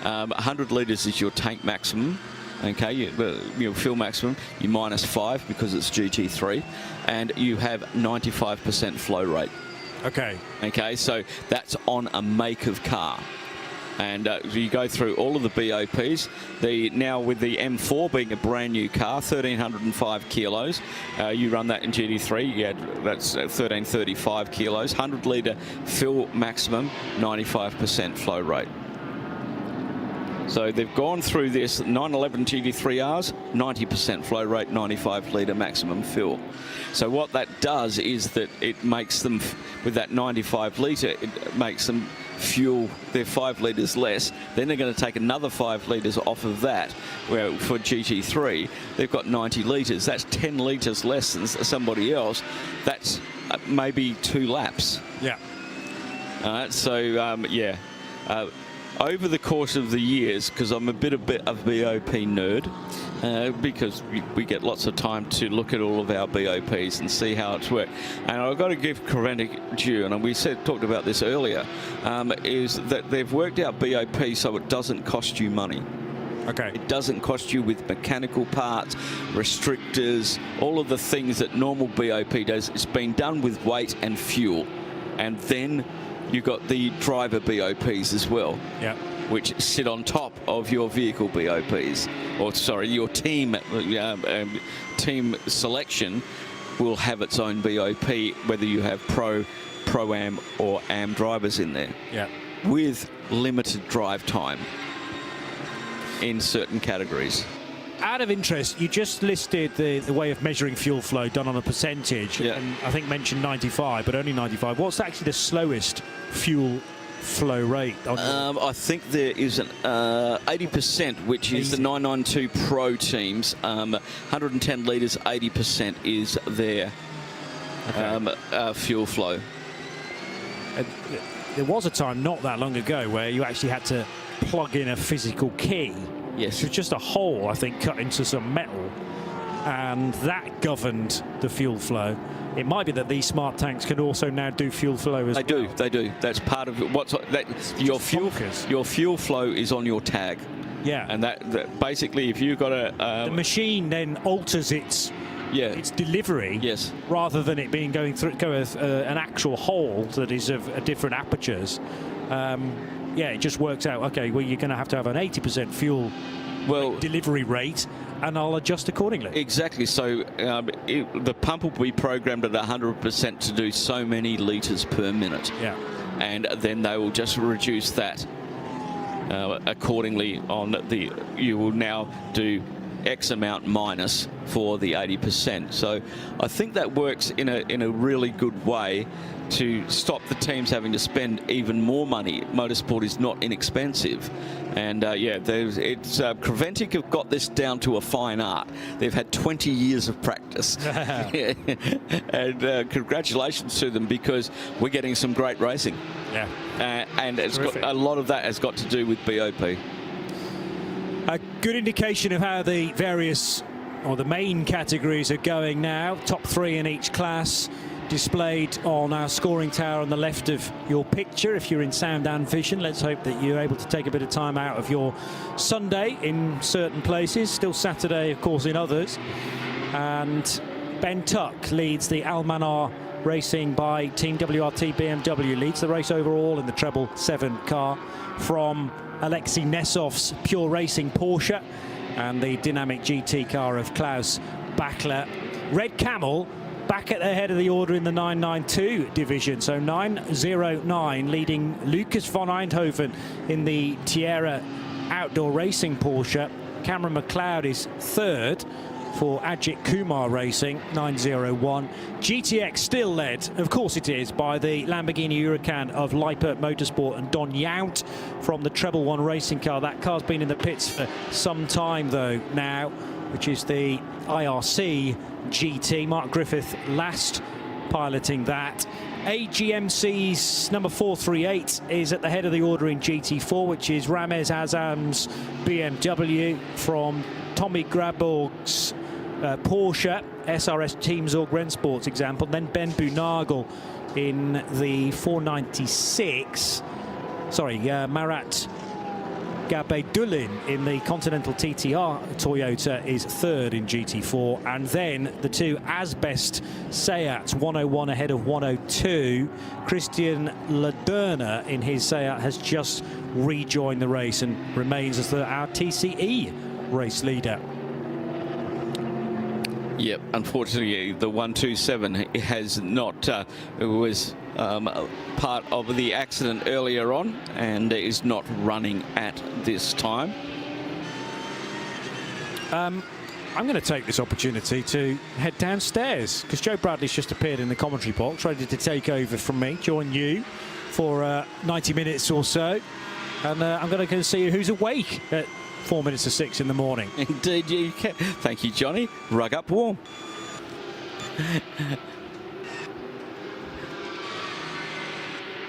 100 litres is your tank maximum. Okay, your fuel maximum, you -5 because it's GT3, and you have 95% flow rate. Okay, so that's on a make of car. And you go through all of the BOPs. Now with the M4 being a brand new car, 1,305 kilos. You run that in GT3, that's 1,335 kilos. 100 litre fill maximum, 95% flow rate. So they've gone through this 911 GT3Rs, 90% flow rate, 95 litre maximum fill. So what that does is that it makes them, with that 95 litre, it makes them fuel their 5 litres less. Then they're going to take another 5 litres off of that. Where for GT3, they've got 90 litres. That's 10 litres less than somebody else. That's maybe 2 laps. Yeah. Over the course of the years, because I'm a bit of BOP nerd, because we get lots of time to look at all of our BOPs and see how it's worked. And I've got to give Creventic due, and we talked about this earlier, is that they've worked out BOP so it doesn't cost you money. Okay. It doesn't cost you with mechanical parts, restrictors, all of the things that normal BOP does. It's been done with weight and fuel. And then you've got the driver BOPs as well, which sit on top of your vehicle BOPs, or sorry, your team selection will have its own BOP, whether you have Pro-Am or Am drivers in there, with limited drive time in certain categories. Out of interest, you just listed the way of measuring fuel flow done on a percentage, and I think mentioned 95, but only 95. What's actually the slowest fuel flow rate? I think there is an 80%, which is the 992 Pro teams. 110 litres, 80% is their fuel flow. There was a time not that long ago where you actually had to plug in a physical key. Yes. It was just a hole, I think, cut into some metal, and that governed the fuel flow. It might be that these smart tanks can also now do fuel flow as well. They do. That's part of your fuel flow is on your tag. Yeah. And that basically, if you've got a the machine then alters its delivery, rather than it being going as an actual hole that is of different apertures. It just works out, okay, well, you're going to have an 80% fuel delivery rate, and I'll adjust accordingly. Exactly. So the pump will be programmed at 100% to do so many litres per minute. Yeah. And then they will just reduce that accordingly on the, you will now do X amount minus for the 80%. So I think that works in a really good way to stop the teams having to spend even more money. Motorsport is not inexpensive. And yeah, Creventic have got this down to a fine art. They've had 20 years of practice. And congratulations to them, because we're getting some great racing. Yeah. And it's got, a lot of that has got to do with BOP. A good indication of how the various, or the main categories are going now. Top 3 in each class displayed on our scoring tower on the left of your picture. If you're in sound and vision, let's hope that you're able to take a bit of time out of your Sunday in certain places. Still Saturday, of course, in others. And Ben Tuck leads the Almanar Racing by Team WRT BMW, leads the race overall in the treble 7 car from Alexei Nesov's Pure Racing Porsche and the dynamic GT car of Klaus Bachler. Red Camel back at the head of the order in the 992 division. So 909 leading Lucas von Eindhoven in the Tierra Outdoor Racing Porsche. Cameron McLeod is third for AJITHKUMAR Racing, 901. GTX still led, of course it is, by the Lamborghini Huracan of Lippert Motorsport and Don Yount from the Treble 1 racing car. That car's been in the pits for some time though now, which is the IRC GT. Mark Griffith last piloting that. AGMC's number 438 is at the head of the order in GT4, which is Ramez Azam's BMW from Tommy Graborg's Porsche, SRS Team Zorg Rennsports example. Then Ben Bunagel in the 496. Sorry, Marat Gabedulin in the Continental TTR Toyota is third in GT4. And then the two Asbest Seats, 101 ahead of 102. Christian Laderna in his Seat has just rejoined the race and remains as our TCE race leader. Yep, unfortunately, the 127 has not, was part of the accident earlier on and is not running at this time. I'm going to take this opportunity to head downstairs because Joe Bradley's just appeared in the commentary box, ready to take over from me, join you for 90 minutes or so. And I'm going to go see who's awake at 4 minutes to 6 in the morning. Indeed you can. Thank you, Johnny. Rug up warm.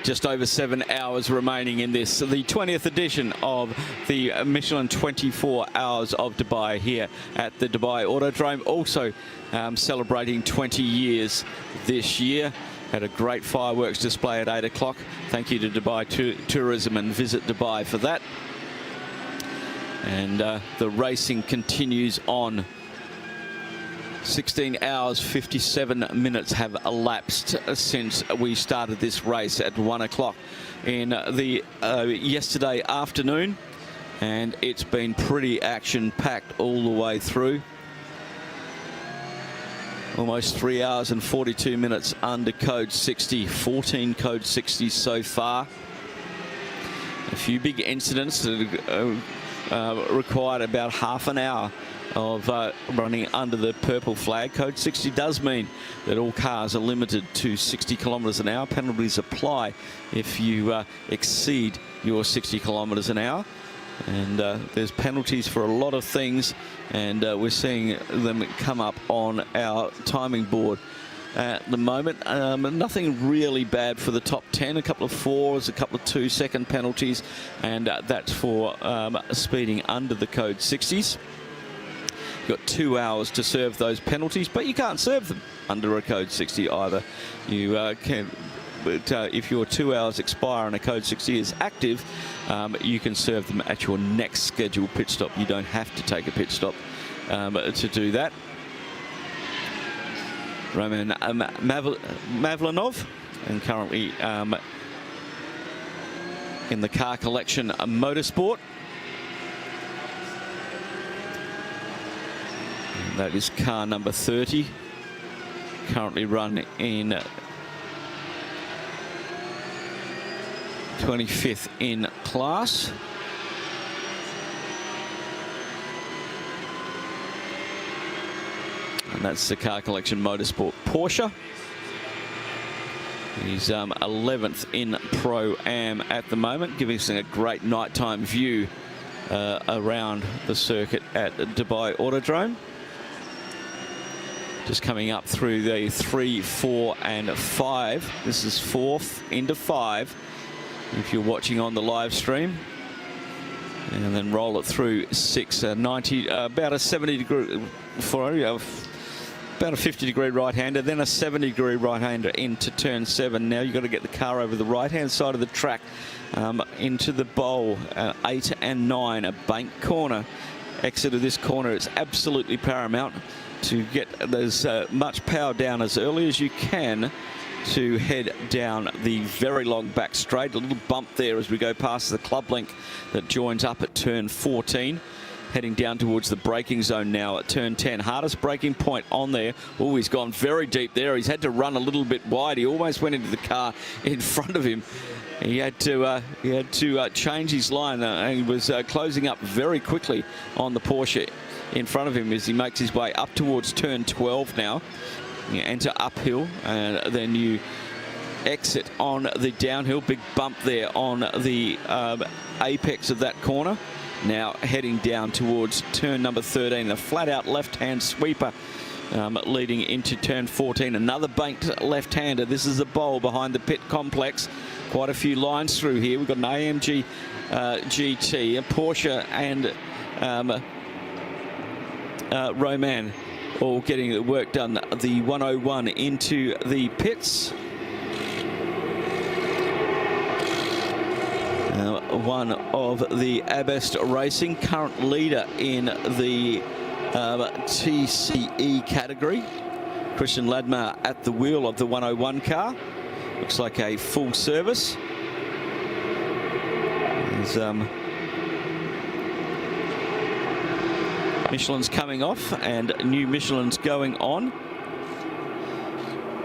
Just over 7 hours remaining in this, the 20th edition of the Michelin 24 Hours of Dubai here at the Dubai Autodrome. Also celebrating 20 years this year. Had a great fireworks display at 8 o'clock. Thank you to Dubai Tourism and Visit Dubai for that. And the racing continues on. 16 hours 57 minutes have elapsed since we started this race at 1 o'clock in the yesterday afternoon, and it's been pretty action-packed all the way through. Almost 3 hours and 42 minutes under code 60, 14 code 60s so far. A few big incidents that required about half an hour of running under the purple flag. Code 60 does mean that all cars are limited to 60 kilometres an hour. Penalties apply if you exceed your 60 kilometres an hour. And there's penalties for a lot of things, and we're seeing them come up on our timing board at the moment. Nothing really bad for the top 10. A couple of 4s, a couple of 2-second penalties, and that's for speeding under the code 60s. You've got 2 hours to serve those penalties, but you can't serve them under a code 60 either. You can, but if your 2 hours expire and a code 60 is active, you can serve them at your next scheduled pit stop. You don't have to take a pit stop to do that. Roman Mavlinov, and currently in the car collection Motorsport. That is car number 30, currently run in 25th in class. And that's the Car Collection Motorsport Porsche. He's 11th in Pro-Am at the moment, giving us a great nighttime view around the circuit at Dubai Autodrome. Just coming up through the 3, 4 and 5. This is 4th into 5 if you're watching on the live stream. And then roll it through 6, 90, about a 70 degree, about a 50-degree right-hander, then a 70-degree right-hander into turn 7. Now you've got to get the car over the right-hand side of the track into the bowl. 8 and 9, a bank corner. Exit of this corner, it's absolutely paramount to get as much power down as early as you can to head down the very long back straight. A little bump there as we go past the club link that joins up at turn 14. Heading down towards the braking zone now at turn 10. Hardest braking point on there. Oh, he's gone very deep there. He's had to run a little bit wide. He almost went into the car in front of him. He had to change his line, and he was closing up very quickly on the Porsche in front of him as he makes his way up towards turn 12 now. You enter uphill, and then you exit on the downhill. Big bump there on the apex of that corner. Now heading down towards turn number 13, a flat-out left-hand sweeper leading into turn 14. Another banked left-hander. This is a bowl behind the pit complex. Quite a few lines through here. We've got an AMG GT, a Porsche, and Roman all getting the work done. The 101 into the pits. One of the Abest Racing, current leader in the TCE category. Christian Ladmar at the wheel of the 101 car. Looks like a full service. There's Michelin's coming off and new Michelin's going on.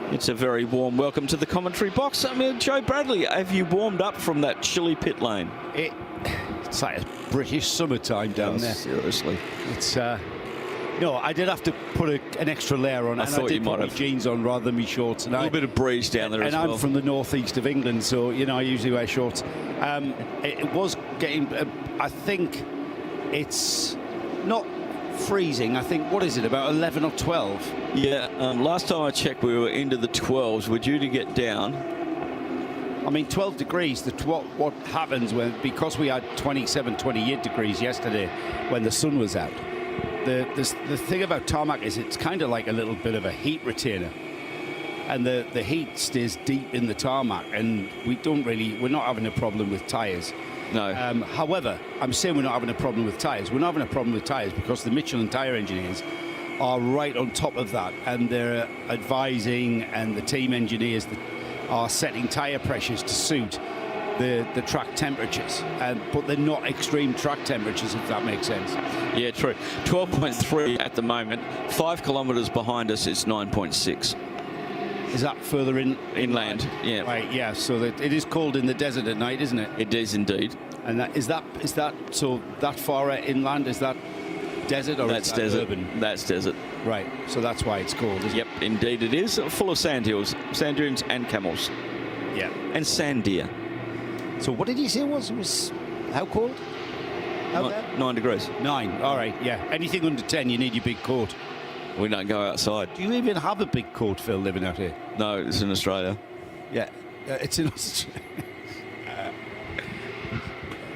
It's a very warm welcome to the commentary box. I mean, Joe Bradley, have you warmed up from that chilly pit lane? It's like a British summertime down there. Seriously. It's no, I did have to put an extra layer on. I thought you might have jeans on rather than my shorts. And a little bit of breeze down there as well. And I'm from the northeast of England, so you know I usually wear shorts. It was getting. I think it's not freezing. I think, what is it, about 11 or 12? Yeah, last time I checked we were into the 12s. We're due to get down. I mean, 12 degrees, what happens when, because we had 27, 28 degrees yesterday when the sun was out. The thing about tarmac is it's kind of like a little bit of a heat retainer. And the heat stays deep in the tarmac, and we're not having a problem with tyres. No. However, I'm saying we're not having a problem with tyres. We're not having a problem with tyres because the Michelin tyre engineers are right on top of that, and they're advising, and the team engineers that are setting tyre pressures to suit the track temperatures, but they're not extreme track temperatures, if that makes sense. Yeah, true. 12.3 at the moment. 5 kilometres behind us, it's 9.6. Is that further inland? Yeah. Right. Yeah. So that it is cold in the desert at night, isn't it? It is indeed. And is that so that far inland? Is that desert or that's is that desert? Urban? That's desert. Right. So that's why it's cold. Isn't Yep. Indeed, it is full of sand hills, sand dunes, and camels. Yeah. And sand deer. So what did you say it was how cold? 9 degrees. 9. All right. Yeah. Anything under 10, you need your big coat. We don't go outside. Do you even have a big coat, Phil, living out here? No, it's in Australia. Yeah, it's in Australia.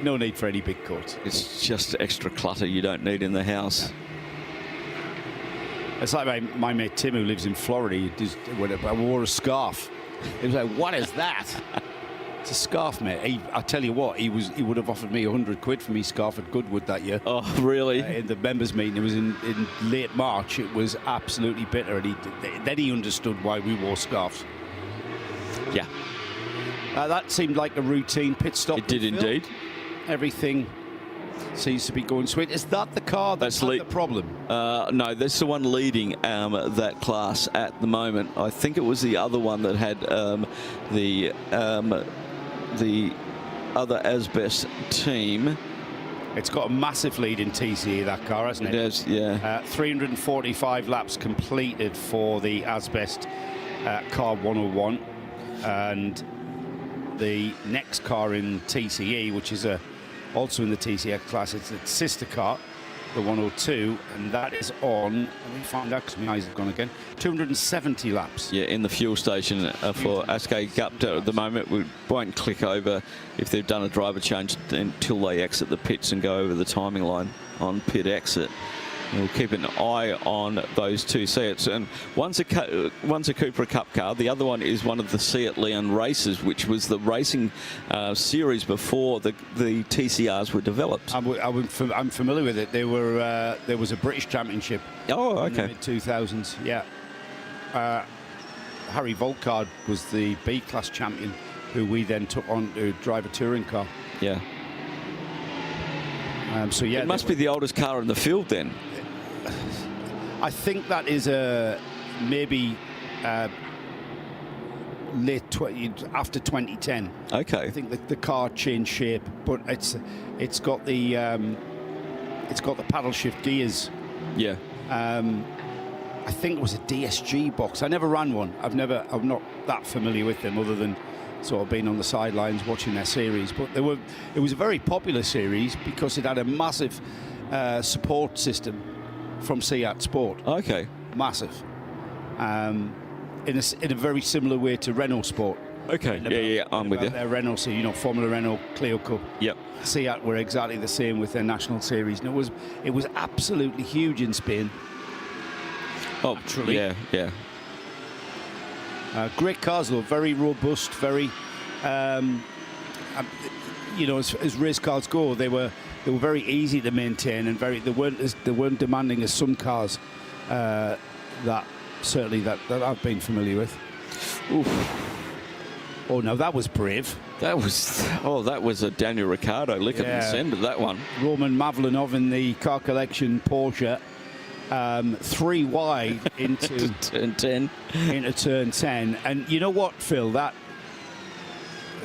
No need for any big coats. It's just extra clutter you don't need in the house. It's like my mate Tim, who lives in Florida. I wore a scarf. He was like, "What is that?" It's a scarf, mate. I tell you what, he would have offered me 100 quid for me scarf at Goodwood that year. Oh, really? In the members' meeting, it was in late March. It was absolutely bitter, and then he understood why we wore scarves. Yeah. That seemed like a routine pit stop. It did indeed. Everything seems to be going sweet. Is that the car that's the problem? No, that's the one leading that class at the moment. I think it was the other one that had the other Asbest team. It's got a massive lead in TCE, that car, hasn't it? It does, yeah. 345 laps completed for the Asbest car 101, and the next car in TCE, which is also in the TCX class, it's its sister car, the 102, and that is on, let me find out because my eyes have gone again, 270 laps. Yeah, in the fuel station for Askey Gupta at the moment. We won't click over if they've done a driver change until they exit the pits and go over the timing line on pit exit. We'll keep an eye on those two Seats, and one's a Cupra Cup car. The other one is one of the Seat Leon races, which was the racing series before the TCRs were developed. I'm familiar with it. There was a British Championship. Oh, okay. In the mid-2000s, yeah. Harry Volkard was the B-class champion, who we then took on to drive a touring car. Yeah. So yeah, it must be the oldest car in the field then. I think that is maybe after 2010. Okay. I think the car changed shape, but it's got the paddle shift gears. Yeah. I think it was a DSG box. I never ran one. I'm not that familiar with them, other than sort of being on the sidelines watching their series. But it was a very popular series because it had a massive support system from Seat Sport. Okay. Massive. In a very similar way to Renault Sport. Okay. Yeah, I'm with you. Their Renault, so Formula Renault Clio Cup. Yep. Seat were exactly the same with their national series, and it was absolutely huge in Spain. Oh, actually. Yeah. Great cars, though, very robust, very, as race cars go, they were very easy to maintain, and they weren't demanding as some cars that I've been familiar with. Oof. Oh no, that was brave. That was a Daniel Ricciardo licking the send of that one. Roman Mavlinov in the car collection Porsche. 3 wide into turn 10. Into turn 10, and you know what, Phil? That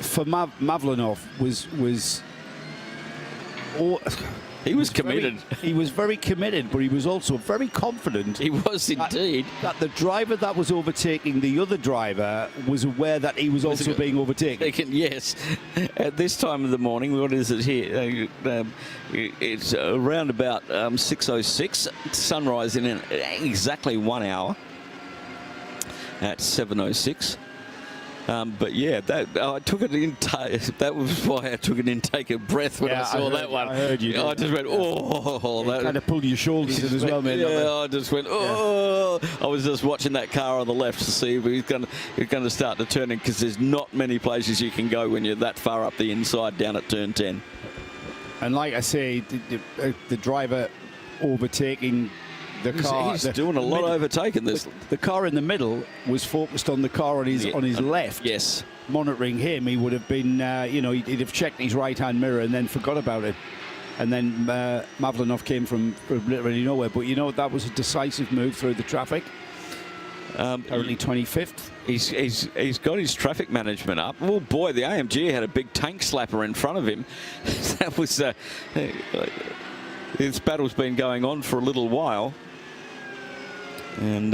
for Mavlinov was. He was committed. He was very committed, but he was also very confident. He was indeed. That the driver that was overtaking the other driver was aware that he was also being overtaken. Yes. At this time of the morning, what is it here? It's around about 6:06. Sunrise in exactly 1 hour at 7:06. But yeah, I took an intake. That was why I took an intake of breath when I saw that one. I heard you. I just went, oh. That kind of pulled your shoulders in as well, man. Yeah, I just went, oh. Yeah. I was just watching that car on the left to see if he's going to start to turn in, because there's not many places you can go when you're that far up the inside down at turn 10. And like I say, the driver overtaking the car. He's doing a lot of overtaking. The car in the middle was focused on the car on his left. Yes. Monitoring him, he would have been, he'd have checked his right-hand mirror and then forgot about it. And then Mavlinov came from literally nowhere. But that was a decisive move through the traffic. Currently 25th. He's got his traffic management up. Oh boy, the AMG had a big tank slapper in front of him. That was this battle's been going on for a little while. And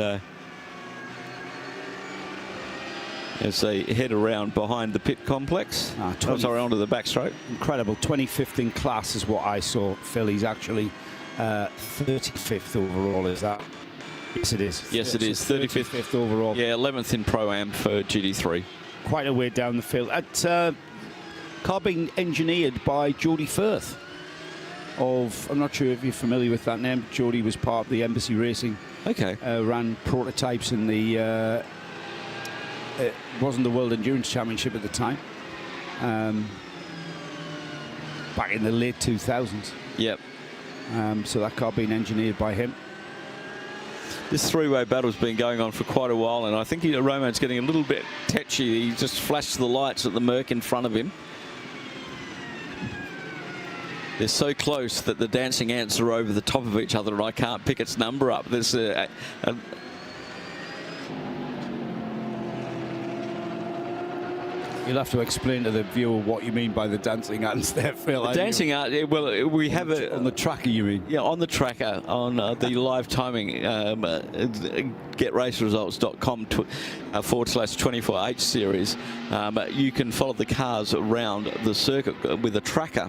as they head around behind the pit complex, sorry, onto the backstroke. Incredible. 25th in class is what I saw. Phil, he's actually 35th overall, is that? Yes, it is. Yes, it is. 35th overall. Yeah, 11th in Pro-Am for GT3. Quite a way down the field. Car being engineered by Jody Firth. I'm not sure if you're familiar with that name. Jody was part of the Embassy Racing. Okay. Ran prototypes in the. It wasn't the World Endurance Championship at the time. Back in the late 2000s. Yep. So that car being engineered by him. This three-way battle's been going on for quite a while, and I think Roman's getting a little bit tetchy. He just flashed the lights at the Merc in front of him. They're so close that the dancing ants are over the top of each other, and I can't pick its number up. There's You'll have to explain to the viewer what you mean by the dancing ants there, Phil. dancing ant. Well, we have it on the tracker, you mean? Yeah, on the tracker, on the live timing, getraceresults.com /24H series. You can follow the cars around the circuit with a tracker,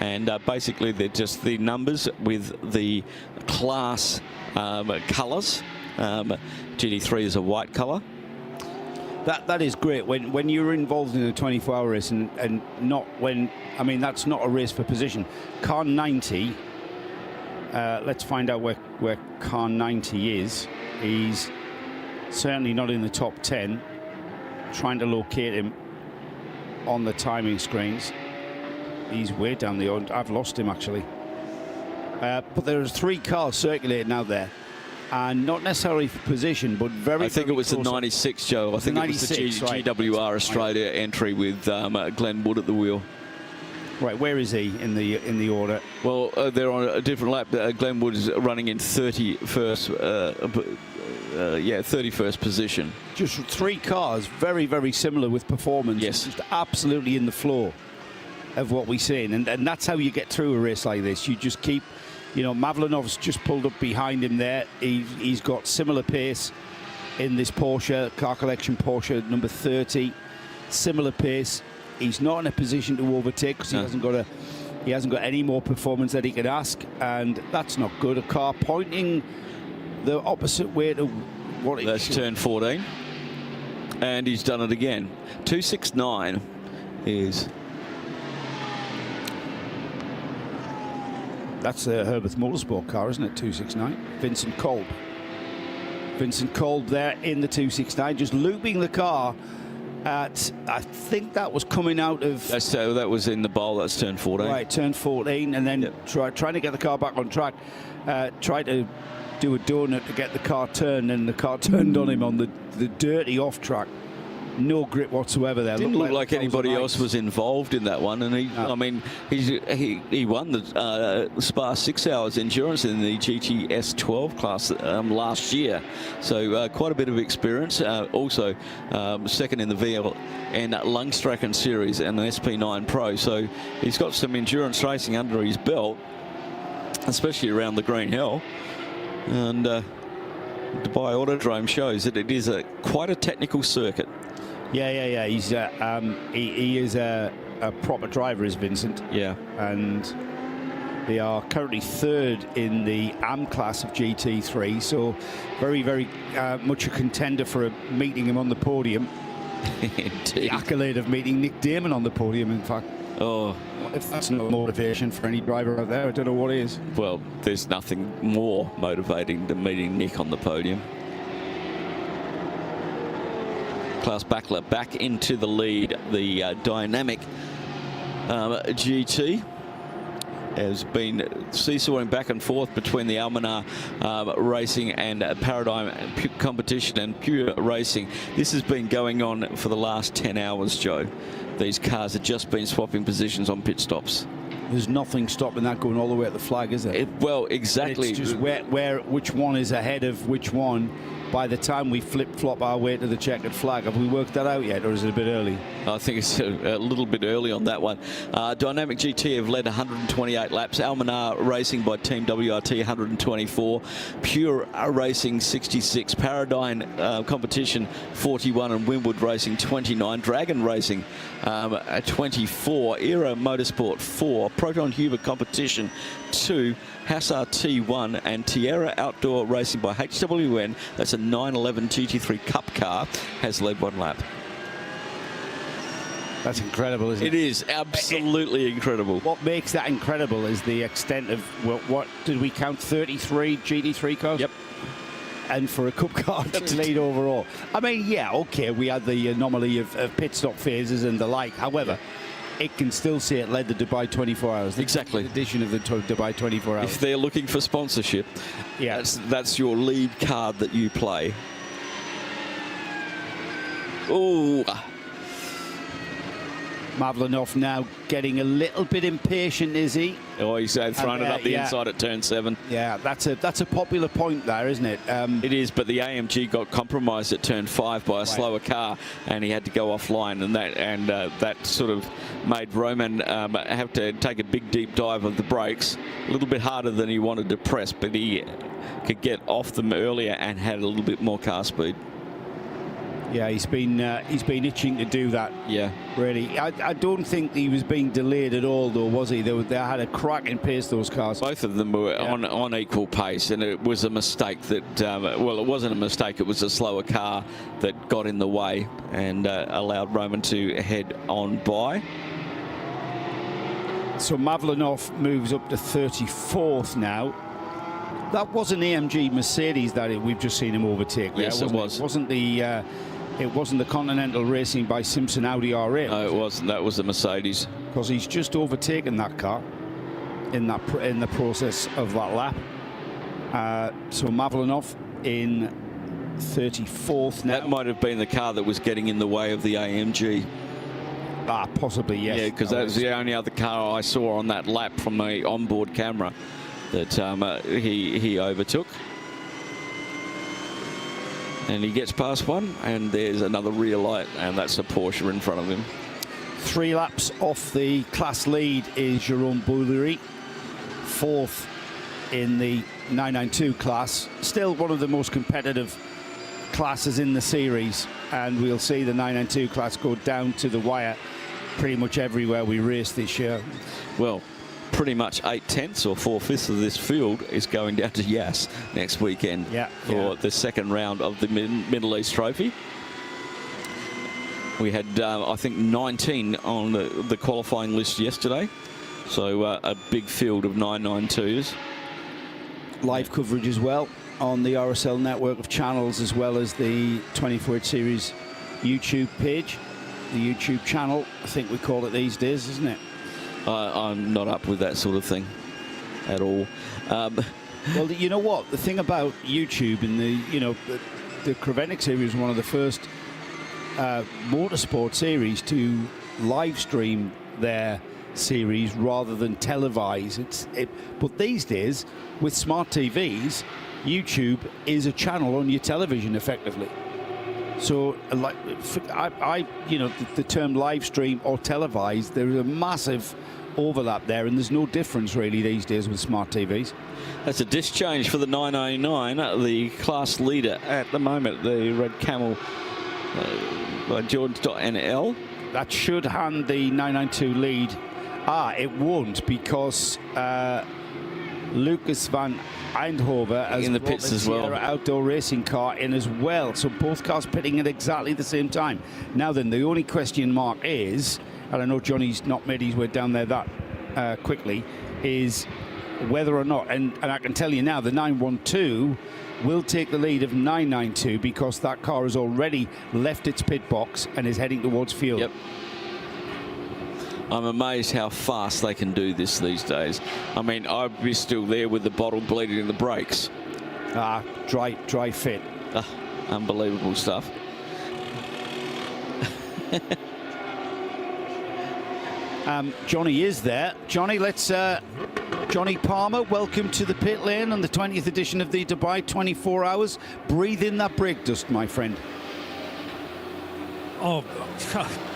and basically they're just the numbers with the class colours. GT3 is a white colour. That is great when you're involved in a 24-hour race and not when, I mean, that's not a race for position. Car 90, let's find out where car 90 is. He's certainly not in the top 10. Trying to locate him on the timing screens. He's way down the road. I've lost him actually. But there's 3 cars circulating out there. And not necessarily for position, but very. I think it was the 96, Joe. I think it was the GWR Australia entry with Glenn Wood at the wheel. Right, where is he in the order? Well, they're on a different lap. Glenn Wood is running in 31st position. Just 3 cars, very, very similar with performance. Yes, just absolutely in the floor of what we're seeing, and that's how you get through a race like this. You just keep. You know, Mavlinov's just pulled up behind him there. He's got similar pace in this Porsche, car collection Porsche number 30. Similar pace. He's not in a position to overtake because he hasn't got any more performance that he could ask, and that's not good. A car pointing the opposite way to what it That's should. turn 14, and he's done it again. 269 is. That's a Herbert Motorsport car, isn't it? 269. Vincent Kolb. Vincent Kolb there in the 269, just looping the car at, I think that was coming out of... that was in the bowl, that's turn 14. Right, turn 14, and then trying to get the car back on track. Tried to do a donut to get the car turned, and the car turned on him on the dirty off-track. No grip whatsoever there. Didn't look like anybody else was involved in that one, and I mean, he won the Spa 6 Hours endurance in the GTS 12 class last year, so quite a bit of experience. Also, second in the VL and Lungstracken series and an SP9 Pro, so he's got some endurance racing under his belt, especially around the Green Hill, and Dubai Autodrome shows that it is quite a technical circuit. Yeah. He's he is a proper driver, is Vincent. Yeah. And they are currently 3rd in the AM class of GT3, so very, very much a contender for meeting him on the podium. The accolade of meeting Nick Damon on the podium, in fact. Oh, if that's no motivation for any driver out there, I don't know what is. Well, there's nothing more motivating than meeting Nick on the podium. Klaus Bachler back into the lead. The dynamic GT has been seesawing back and forth between the Almanar Racing and Paradigm Competition and Pure Racing. This has been going on for the last 10 hours, Joe. These cars have just been swapping positions on pit stops. There's nothing stopping that going all the way at the flag, is there? Well, exactly. It's just which one is ahead of which one by the time we flip-flop our way to the checkered flag. Have we worked that out yet, or is it a bit early? I think it's a little bit early on that one. Dynamic GT have led 128 laps. Almanar Racing by Team WRT 124. Pure Racing 66. Paradigm Competition 41 and Winwood Racing 29. Dragon Racing 24. Aero Motorsport 4. Proton Huber Competition 2. Hassar T1 and Tierra Outdoor Racing by HWN. That's a 911 GT3 Cup car. Has led 1 lap. That's incredible, isn't it? It is absolutely incredible. What makes that incredible is the extent of, what did we count, 33 GT3 cars? Yep. And for a cup car to lead overall. I mean, yeah, okay, we had the anomaly of pit stop phases and the like. However, it can still say it led the Dubai 24 Hours. Exactly. The edition of the Dubai 24 Hours. If they're looking for sponsorship, yeah, that's your lead card that you play. Oh. Mavlinov now getting a little bit impatient, is he? Oh, he's thrown it up the inside at turn 7. Yeah, that's a popular point there, isn't it? It is, but the AMG got compromised at turn 5 by a slower car, and he had to go offline, and that sort of made Roman have to take a big deep dive of the brakes. A little bit harder than he wanted to press, but he could get off them earlier and had a little bit more car speed. Yeah, he's been itching to do that. Yeah, really. I don't think he was being delayed at all, though, was he? They had a cracking pace, those cars. Both of them were on equal pace, and it was a mistake that, well, it wasn't a mistake. It was a slower car that got in the way and allowed Roman to head on by. So Mavlinov moves up to 34th now. That was an AMG Mercedes that we've just seen him overtake. Yes, it was. It wasn't the Continental Racing by Simpson Audi R8. No, it wasn't. That was the Mercedes. Because he's just overtaken that car in the process of that lap. So Mavlinov in 34th now. That might have been the car that was getting in the way of the AMG. Possibly, yes. Yeah, because that was the only other car I saw on that lap from the onboard camera that he overtook. And he gets past one, and there's another rear light, and that's a Porsche in front of him. 3 laps off the class lead is Jérôme Bouillery, 4th in the 992 class. Still one of the most competitive classes in the series, and we'll see the 992 class go down to the wire pretty much everywhere we race this year. Well, pretty much 8/10 or 4/5 of this field is going down to Yas next weekend for the second round of the Middle East Trophy. We had, I think, 19 on the qualifying list yesterday, so a big field of 992s. Live coverage as well on the RSL network of channels, as well as the 24H Series YouTube page, the YouTube channel, I think we call it these days, isn't it? I'm not up with that sort of thing at all. Well, you know what? The thing about YouTube and the Creventic series was one of the first motorsport series to live stream their series rather than televise. But these days, with smart TVs, YouTube is a channel on your television effectively. So, like, the term live stream or televised, there is a massive overlap there, and there's no difference really these days with smart TVs. That's a disc change for the 999, the class leader at the moment, the Red Camel by George.NL. That should hand the 992 lead. It won't, because Lucas van Eindhoven has in the brought pits as well. Outdoor racing car in as well. So both cars pitting at exactly the same time. Now then, the only question mark is, and I know Johnny's not made his way down there that quickly, is whether or not, and I can tell you now, the 912 will take the lead of 992 because that car has already left its pit box and is heading towards field. Yep. I'm amazed how fast they can do this these days. I mean, I'd be still there with the bottle bleeding in the brakes. Dry fit. Unbelievable stuff. Johnny is there. Johnny, Johnny Palmer, welcome to the pit lane on the 20th edition of the Dubai 24 Hours. Breathe in that brake dust, my friend. Oh,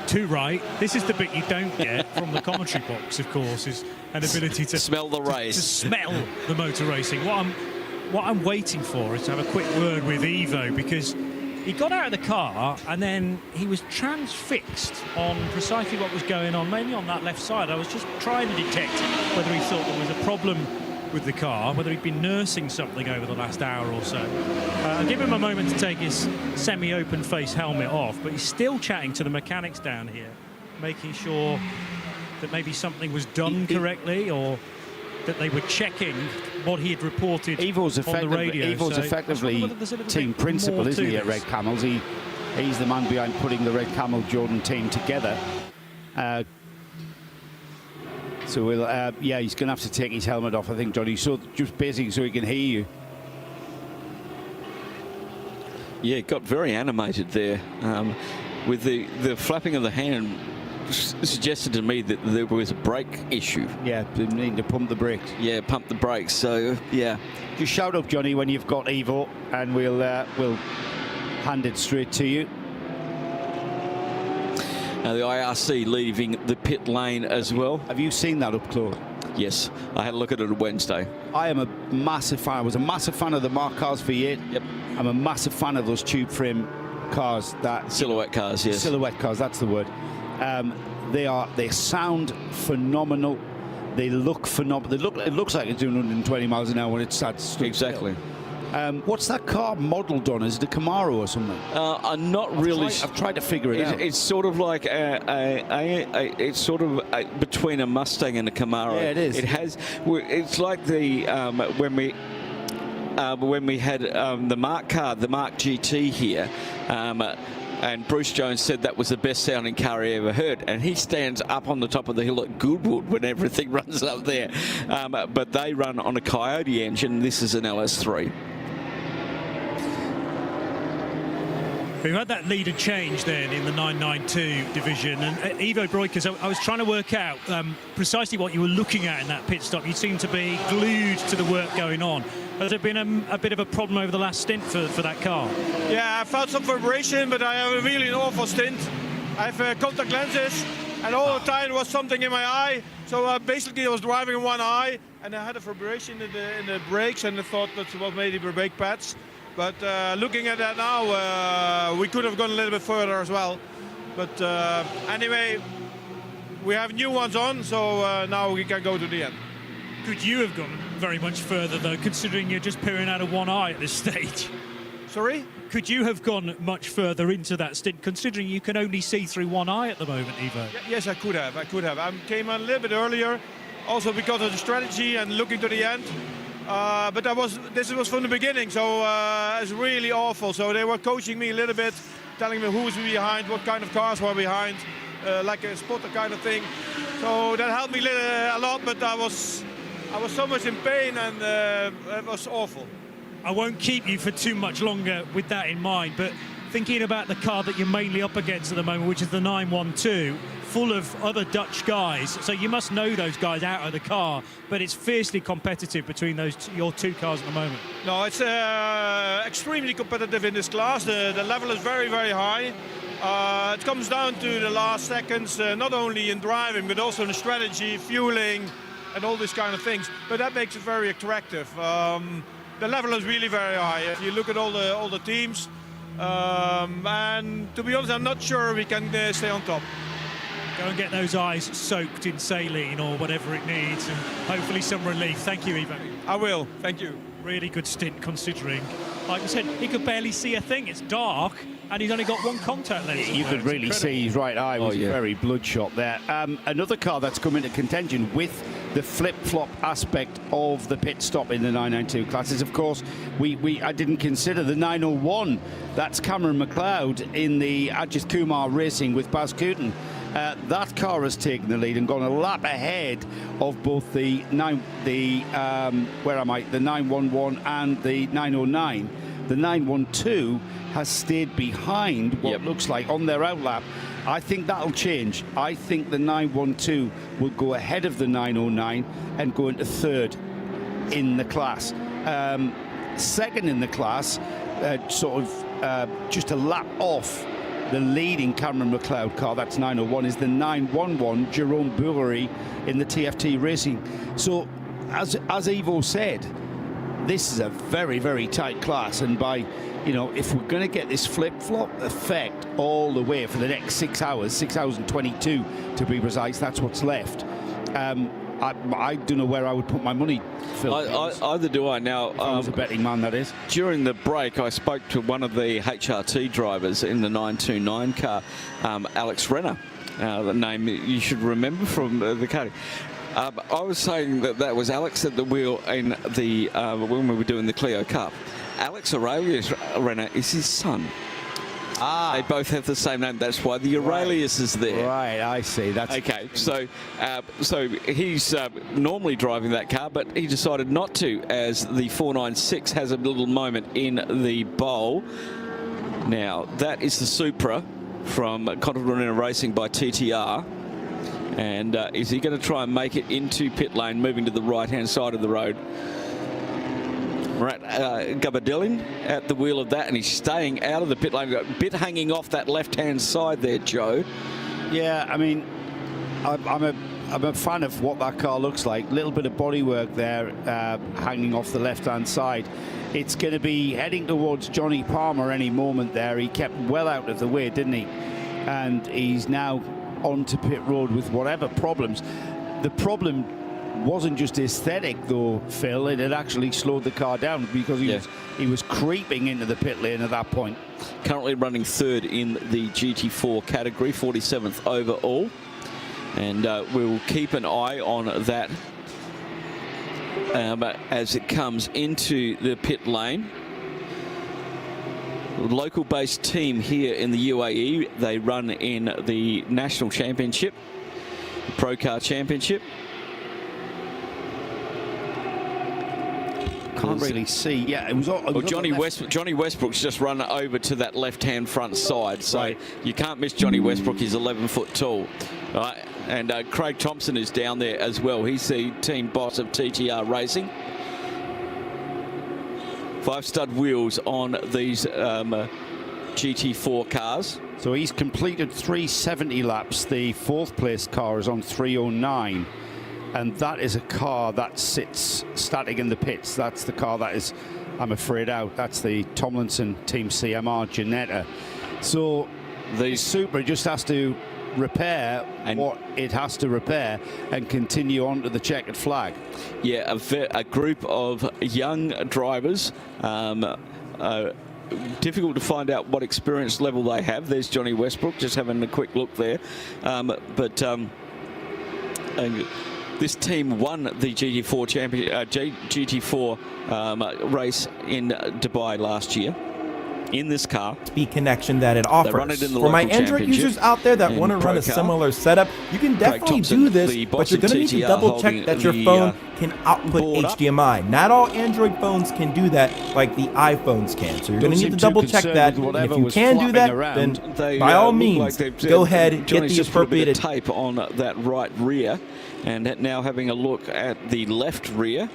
too right. This is the bit you don't get from the commentary box, of course, is an ability to smell the race, to smell the motor racing. What I'm waiting for is to have a quick word with Ivo, because he got out of the car and then he was transfixed on precisely what was going on, mainly on that left side. I was just trying to detect whether he thought there was a problem with the car, whether he'd been nursing something over the last hour or so. I'll give him a moment to take his semi-open face helmet off, but he's still chatting to the mechanics down here, making sure that maybe something was done correctly, or that they were checking what he had reported on the radio. Ivo's effectively team principal, isn't he, at Red Camels? He's the man behind putting the Red Camel Jordan team together. So we'll, he's going to have to take his helmet off, I think, Johnny. So just basically so he can hear you. Yeah, it got very animated there with the flapping of the hand suggested to me that there was a brake issue. Yeah, they need to pump the brakes. Yeah, pump the brakes. So yeah, Just shout up, Johnny, when you've got Evo, and we'll hand it straight to you. now the IRC leaving the pit lane as well. Have you seen that up close? Yes, I had a look at it on Wednesday. I am a massive fan. I was a massive fan of the Mark Cars V8. Yep. I'm a massive fan of those tube frame cars. That Silhouette cars, yes. silhouette cars. That's the word. They sound phenomenal. They look phenomenal. It looks like it's doing 120 miles an hour when it starts. Exactly. What's that car modelled on? Is it a Camaro or something? I'm not really. I've tried to figure it out. It's sort of like it's sort of between a Mustang and a Camaro. Yeah, it is. It has. It's like the when we had the Mark car, the Mark GT here. And Bruce Jones said that was the best sounding car he ever heard. And he stands up on the top of the hill at Goodwood when everything runs up there. But they run on a Coyote engine. This is an LS3. We've had that leader change then in the 992 division, and Ivo Breukers, I was trying to work out precisely what you were looking at in that pit stop. You seem to be glued to the work going on. Has there been a bit of a problem over the last stint for that car? Yeah, I felt some vibration, but I have a really awful stint. I have contact lenses, and all the time there was something in my eye. So basically I was driving in one eye, and I had a vibration in the brakes, and I thought that was maybe the brake pads. But looking at that now, we could have gone a little bit further as well. But anyway, we have new ones on, so now we can go to the end. Could you have gone very much further, though, considering you're just peering out of one eye at this stage? Sorry? Could you have gone much further into that stint, considering you can only see through one eye at the moment, Ivo? Yes, I could have. I came on a little bit earlier, also because of the strategy and looking to the end. But this was from the beginning, so it's really awful. So they were coaching me a little bit, telling me who was behind, what kind of cars were behind, like a spotter kind of thing. So that helped me a lot, but I was so much in pain, and it was awful. I won't keep you for too much longer with that in mind, but thinking about the car that you're mainly up against at the moment, which is the 912, full of other Dutch guys, so you must know those guys out of the car, but it's fiercely competitive between your two cars at the moment. No, it's extremely competitive in this class. The level is very, very high. It comes down to the last seconds, not only in driving, but also in strategy, fueling, and all these kind of things. But that makes it very attractive. The level is really very high. If you look at all the teams, and to be honest, I'm not sure we can stay on top. Go and get those eyes soaked in saline or whatever it needs, and hopefully some relief. Thank you, Ivo. I will. Thank you. Really good stint, considering, like I said, he could barely see a thing. It's dark, and he's only got one contact lens. You could really see his right eye was very bloodshot there. Another car that's come into contention with the flip-flop aspect of the pit stop in the 992 class is, of course, I didn't consider the 901. That's Cameron McLeod in the AJITHKUMAR Racing with Bas Kooten. That car has taken the lead and gone a lap ahead of both the 911 and the 909. The 912 has stayed behind what looks like on their outlap. I think that'll change. I think the 912 will go ahead of the 909 and go into third in the class. Second in the class, just a lap off the leading Cameron McLeod car, that's 901, is the 911 Jerome Bouverie in the TFT Racing. So, as Ivo said, this is a very, very tight class, and if we're going to get this flip-flop effect all the way for the next 6 hours, 6 hours and 22 to be precise, that's what's left. I don't know where I would put my money, Phil. Either do I now. If I was a betting man, that is. During the break, I spoke to one of the HRT drivers in the 929 car, Alex Renner, the name you should remember from the car. I was saying that was Alex at the wheel in the when we were doing the Clio Cup. Alex Aurelius Renner is his son. They both have the same name. That's why the Aurelius is there. Right, I see. That's okay. So he's normally driving that car, but he decided not to, as the 496 has a little moment in the bowl. Now that is the Supra from Continental Racing by TTR. And is he going to try and make it into pit lane, moving to the right-hand side of the road? Murat Gabadellin at the wheel of that, and he's staying out of the pit lane. A bit hanging off that left-hand side there, Joe. Yeah, I mean, I'm a fan of what that car looks like. Little bit of bodywork there, hanging off the left-hand side. It's going to be heading towards Johnny Palmer any moment there. He kept well out of the way, didn't he? And he's now onto pit road with whatever problems. The problem wasn't just aesthetic, though, Phil. It had actually slowed the car down because he was creeping into the pit lane at that point. Currently running third in the GT4 category, 47th overall. And we'll keep an eye on that as it comes into the pit lane. Local-based team here in the UAE. They run in the National Championship, Pro Car Championship. Can't really see. Yeah, it was all. Well, Johnny Westbrook's just run over to that left-hand front side, so you can't miss Johnny Westbrook. He's 11 foot tall. Right. And Craig Thompson is down there as well. He's the team boss of TTR Racing. 5-stud wheels on these GT4 cars. So he's completed 370 laps. The fourth place car is on 309. And that is a car that sits static in the pits. That's the car that is, I'm afraid, out. That's the Tomlinson Team CMR Ginetta. So the Supra just has to repair what it has to repair and continue on to the checkered flag. Yeah, a group of young drivers. Difficult to find out what experience level they have. There's Johnny Westbrook, just having a quick look there. This team won the GT4 race in Dubai last year in this car. Speed connection that it offers. Run it in the For my local Android users out there that want to run a similar setup, you can definitely do this, but you're going to need to double check that your phone can output HDMI. Not all Android phones can do that like the iPhones can. So you're going to need to double check that. And if you can do that, then by all means, go ahead, get the appropriate tape on that right rear, and now having a look at the left rear.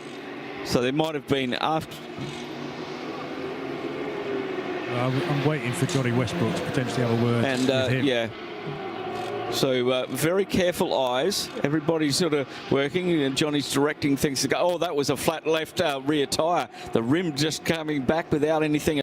So there might have been after. I'm waiting for Johnny Westbrook to potentially have a word with him. Yeah. So very careful eyes. Everybody's sort of working, and Johnny's directing things to go. Oh, that was a flat left rear tyre. The rim just coming back without anything